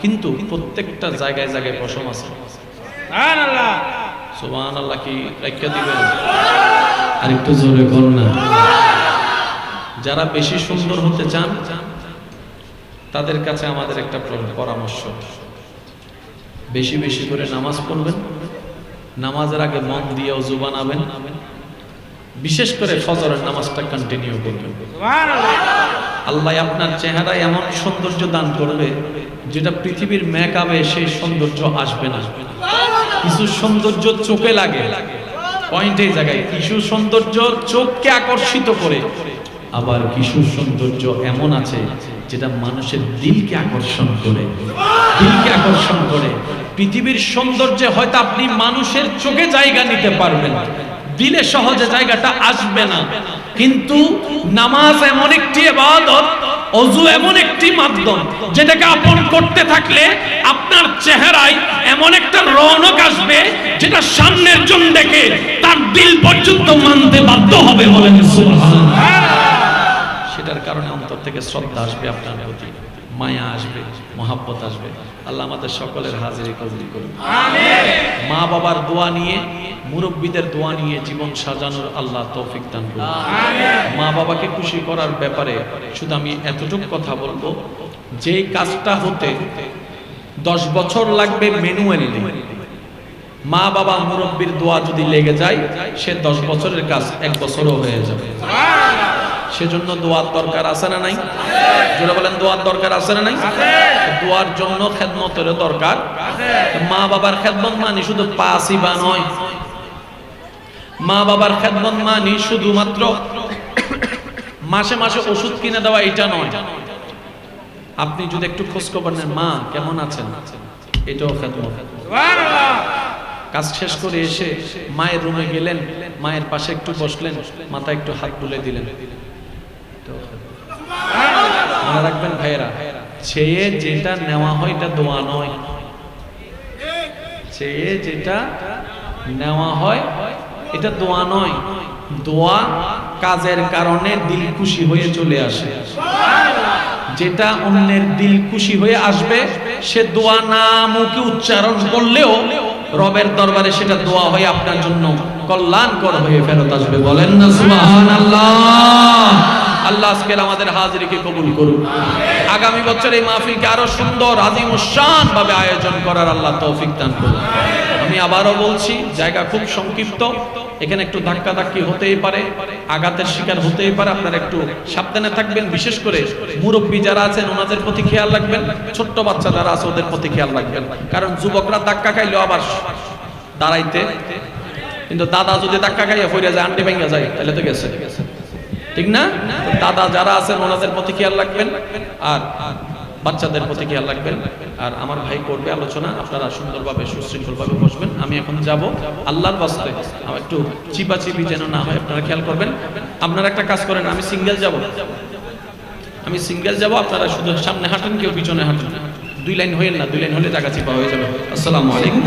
কিন্তু প্রত্যেকটা জায়গায় জায়গায় পশম আছে। সুবহানাল্লাহ। সুবহানাল্লাহ কি রাইখা দিবেন? আরেকটু জোরে বলুন না। যারা বেশি সুন্দর হতে চান তাদের কাছে আমাদের একটা পরামর্শ, বেশি বেশি করে নামাজ পড়বেন, নামাজের আগে মন দিয়ে ওযু বানাবেন, বিশেষ করে ফজরের নামাজটা কন্টিনিউ করবেন। আল্লাহ আপনার চেহারায় এমন সৌন্দর্য দান করবে যেটা পৃথিবীর মেকআপে সেই সৌন্দর্য আসবে না। কিছু সৌন্দর্য চোখে লাগে, পয়েন্ট এই জায়গায়, কিছু সৌন্দর্য চোখকে আকর্ষিত করে, আবার কিছু সৌন্দর্য এমন আছে যেটা মানুষের দিলকে আকর্ষণ করে, দিলকে আকর্ষণ করে। পৃথিবীর সৌন্দর্যে হয়তো আপনি মানুষের চোখে জায়গা নিতে পারবেন, দিলে সহজে জায়গাটা আসবে না, কিন্তু নামাজ এমন একটি ইবাদত, ওযু এমন একটি মাধ্যম যেটাকে আপন করতে থাকলে আপনার চেহারায় এমন একটা রৌনক আসবে যেটা সামনের জন দেখে তার দিল পর্যন্ত মানতে বাধ্য হবে। বলেন সুবহানাল্লাহ। সেটার কারণে অন্তর থেকে শ্রদ্ধা আসবে আপনার প্রতি, মায়া আসবে, মহাব্বত আসবে। আল্লাহ আমাদের সকলের হাজিরি কবুল করুন। আমিন। মা বাবার দোয়া নিয়ে, মুরব্বিদের দোয়া নিয়ে জীবন সাজানোর আল্লাহ তৌফিক দান করুন। আমিন। মা বাবাকে খুশি করার ব্যাপারে শুধু আমি এতটুকু কথা বলবো, যেই কাজটা হতে 10 বছর লাগবে ম্যানুয়ালি, মা বাবা মুরব্বির দোয়া যদি লেগে যায় সে 10 বছরের কাজ 1 বছরও হয়ে যাবে। সেজন্য দোয়ার দরকার আছে না নাই? যারা বলেন দোয়ার দরকার আছে না নাই? দোয়ার জন্য খেদমতের দরকার। মা বাবার খেদমত মানে শুধু পাসিবা নয়, মা বাবার খেদমত মানে শুধুমাত্র মাসে মাসে ওষুধ কিনে দেওয়া এটা নয়। আপনি যদি একটু খোঁজ খবর নেন, মা কেমন আছেন, এটাও খেদমত। কাজ শেষ করে এসে মায়ের রুমে গেলেন, মায়ের পাশে একটু বসলেন, মাথায় একটু হাত বুলে দিলেন। মনে রাখবেন ভাইয়েরা, চেয়ে যেটা নেওয়া হয় এটা দোয়া নয়, চেয়ে যেটা নেওয়া হয় এটা দোয়া নয়। দোয়া কাজের কারণে দিল খুশি হয়ে চলে আসে। যেটা অন্যের দিল খুশি হয়ে আসবে সে দোয়া না মুখে উচ্চারণ করলেও রবের দরবারে সেটা দোয়া হয়ে আপনার জন্য কল্যাণকর হয়ে ফেরত আসবে। বলেন না সুবহানাল্লাহ। আল্লাহ আজকে আমাদের হাজিরিকে কবুল করুন। আগামী বছর এই মাহফিলকে আরো সুন্দর আযীমুশ-শান ভাবে আয়োজন করার আল্লাহ তৌফিক দান করুন। আমি আবারও বলছি, জায়গা খুব সংক্ষিপ্ত, এখানে একটু ধাক্কা ধাক্কি হতেই পারে, আঘাতের শিকার হতেই পারে, আপনারা একটু সাবধানে থাকবেন। বিশেষ করে মুরব্বী যারা আছেন ওনাদের প্রতি খেয়াল রাখবেন, ছোট্ট বাচ্চা যারা আছে ওদের প্রতি খেয়াল রাখবেন, কারণ যুবকরা ধাক্কা খাইলেও আবার দাঁড়াইতে, কিন্তু দাদা যদি ধাক্কা খাইয়া ফিরে যায়, আন্টি ভেঙে যায়, তাহলে তো গেছে, ঠিক না? দাদা যারা আছেন ওনাদের প্রতি খেয়াল রাখবেন, আর বাচ্চাদের প্রতি খেয়াল রাখবেন। আর আমার ভাই করবে আলোচনা, আপনারা সুন্দরভাবে সুশৃঙ্খলভাবে বসবেন। আমি এখন যাব, আল্লাহর ওয়াস্তে আমার একটু চিপাচিপি যেন না হয় আপনারা খেয়াল করবেন। আপনারা একটা কাজ করেন, আমি সিঙ্গেল যাব, আপনারা শুধু সামনে হাঁটেন, কেউ পিছনে হাঁটেন, 2 লাইন হইল না, 2 লাইন হলে জায়গা চিপা হয়ে যাবে। আসসালামু আলাইকুম।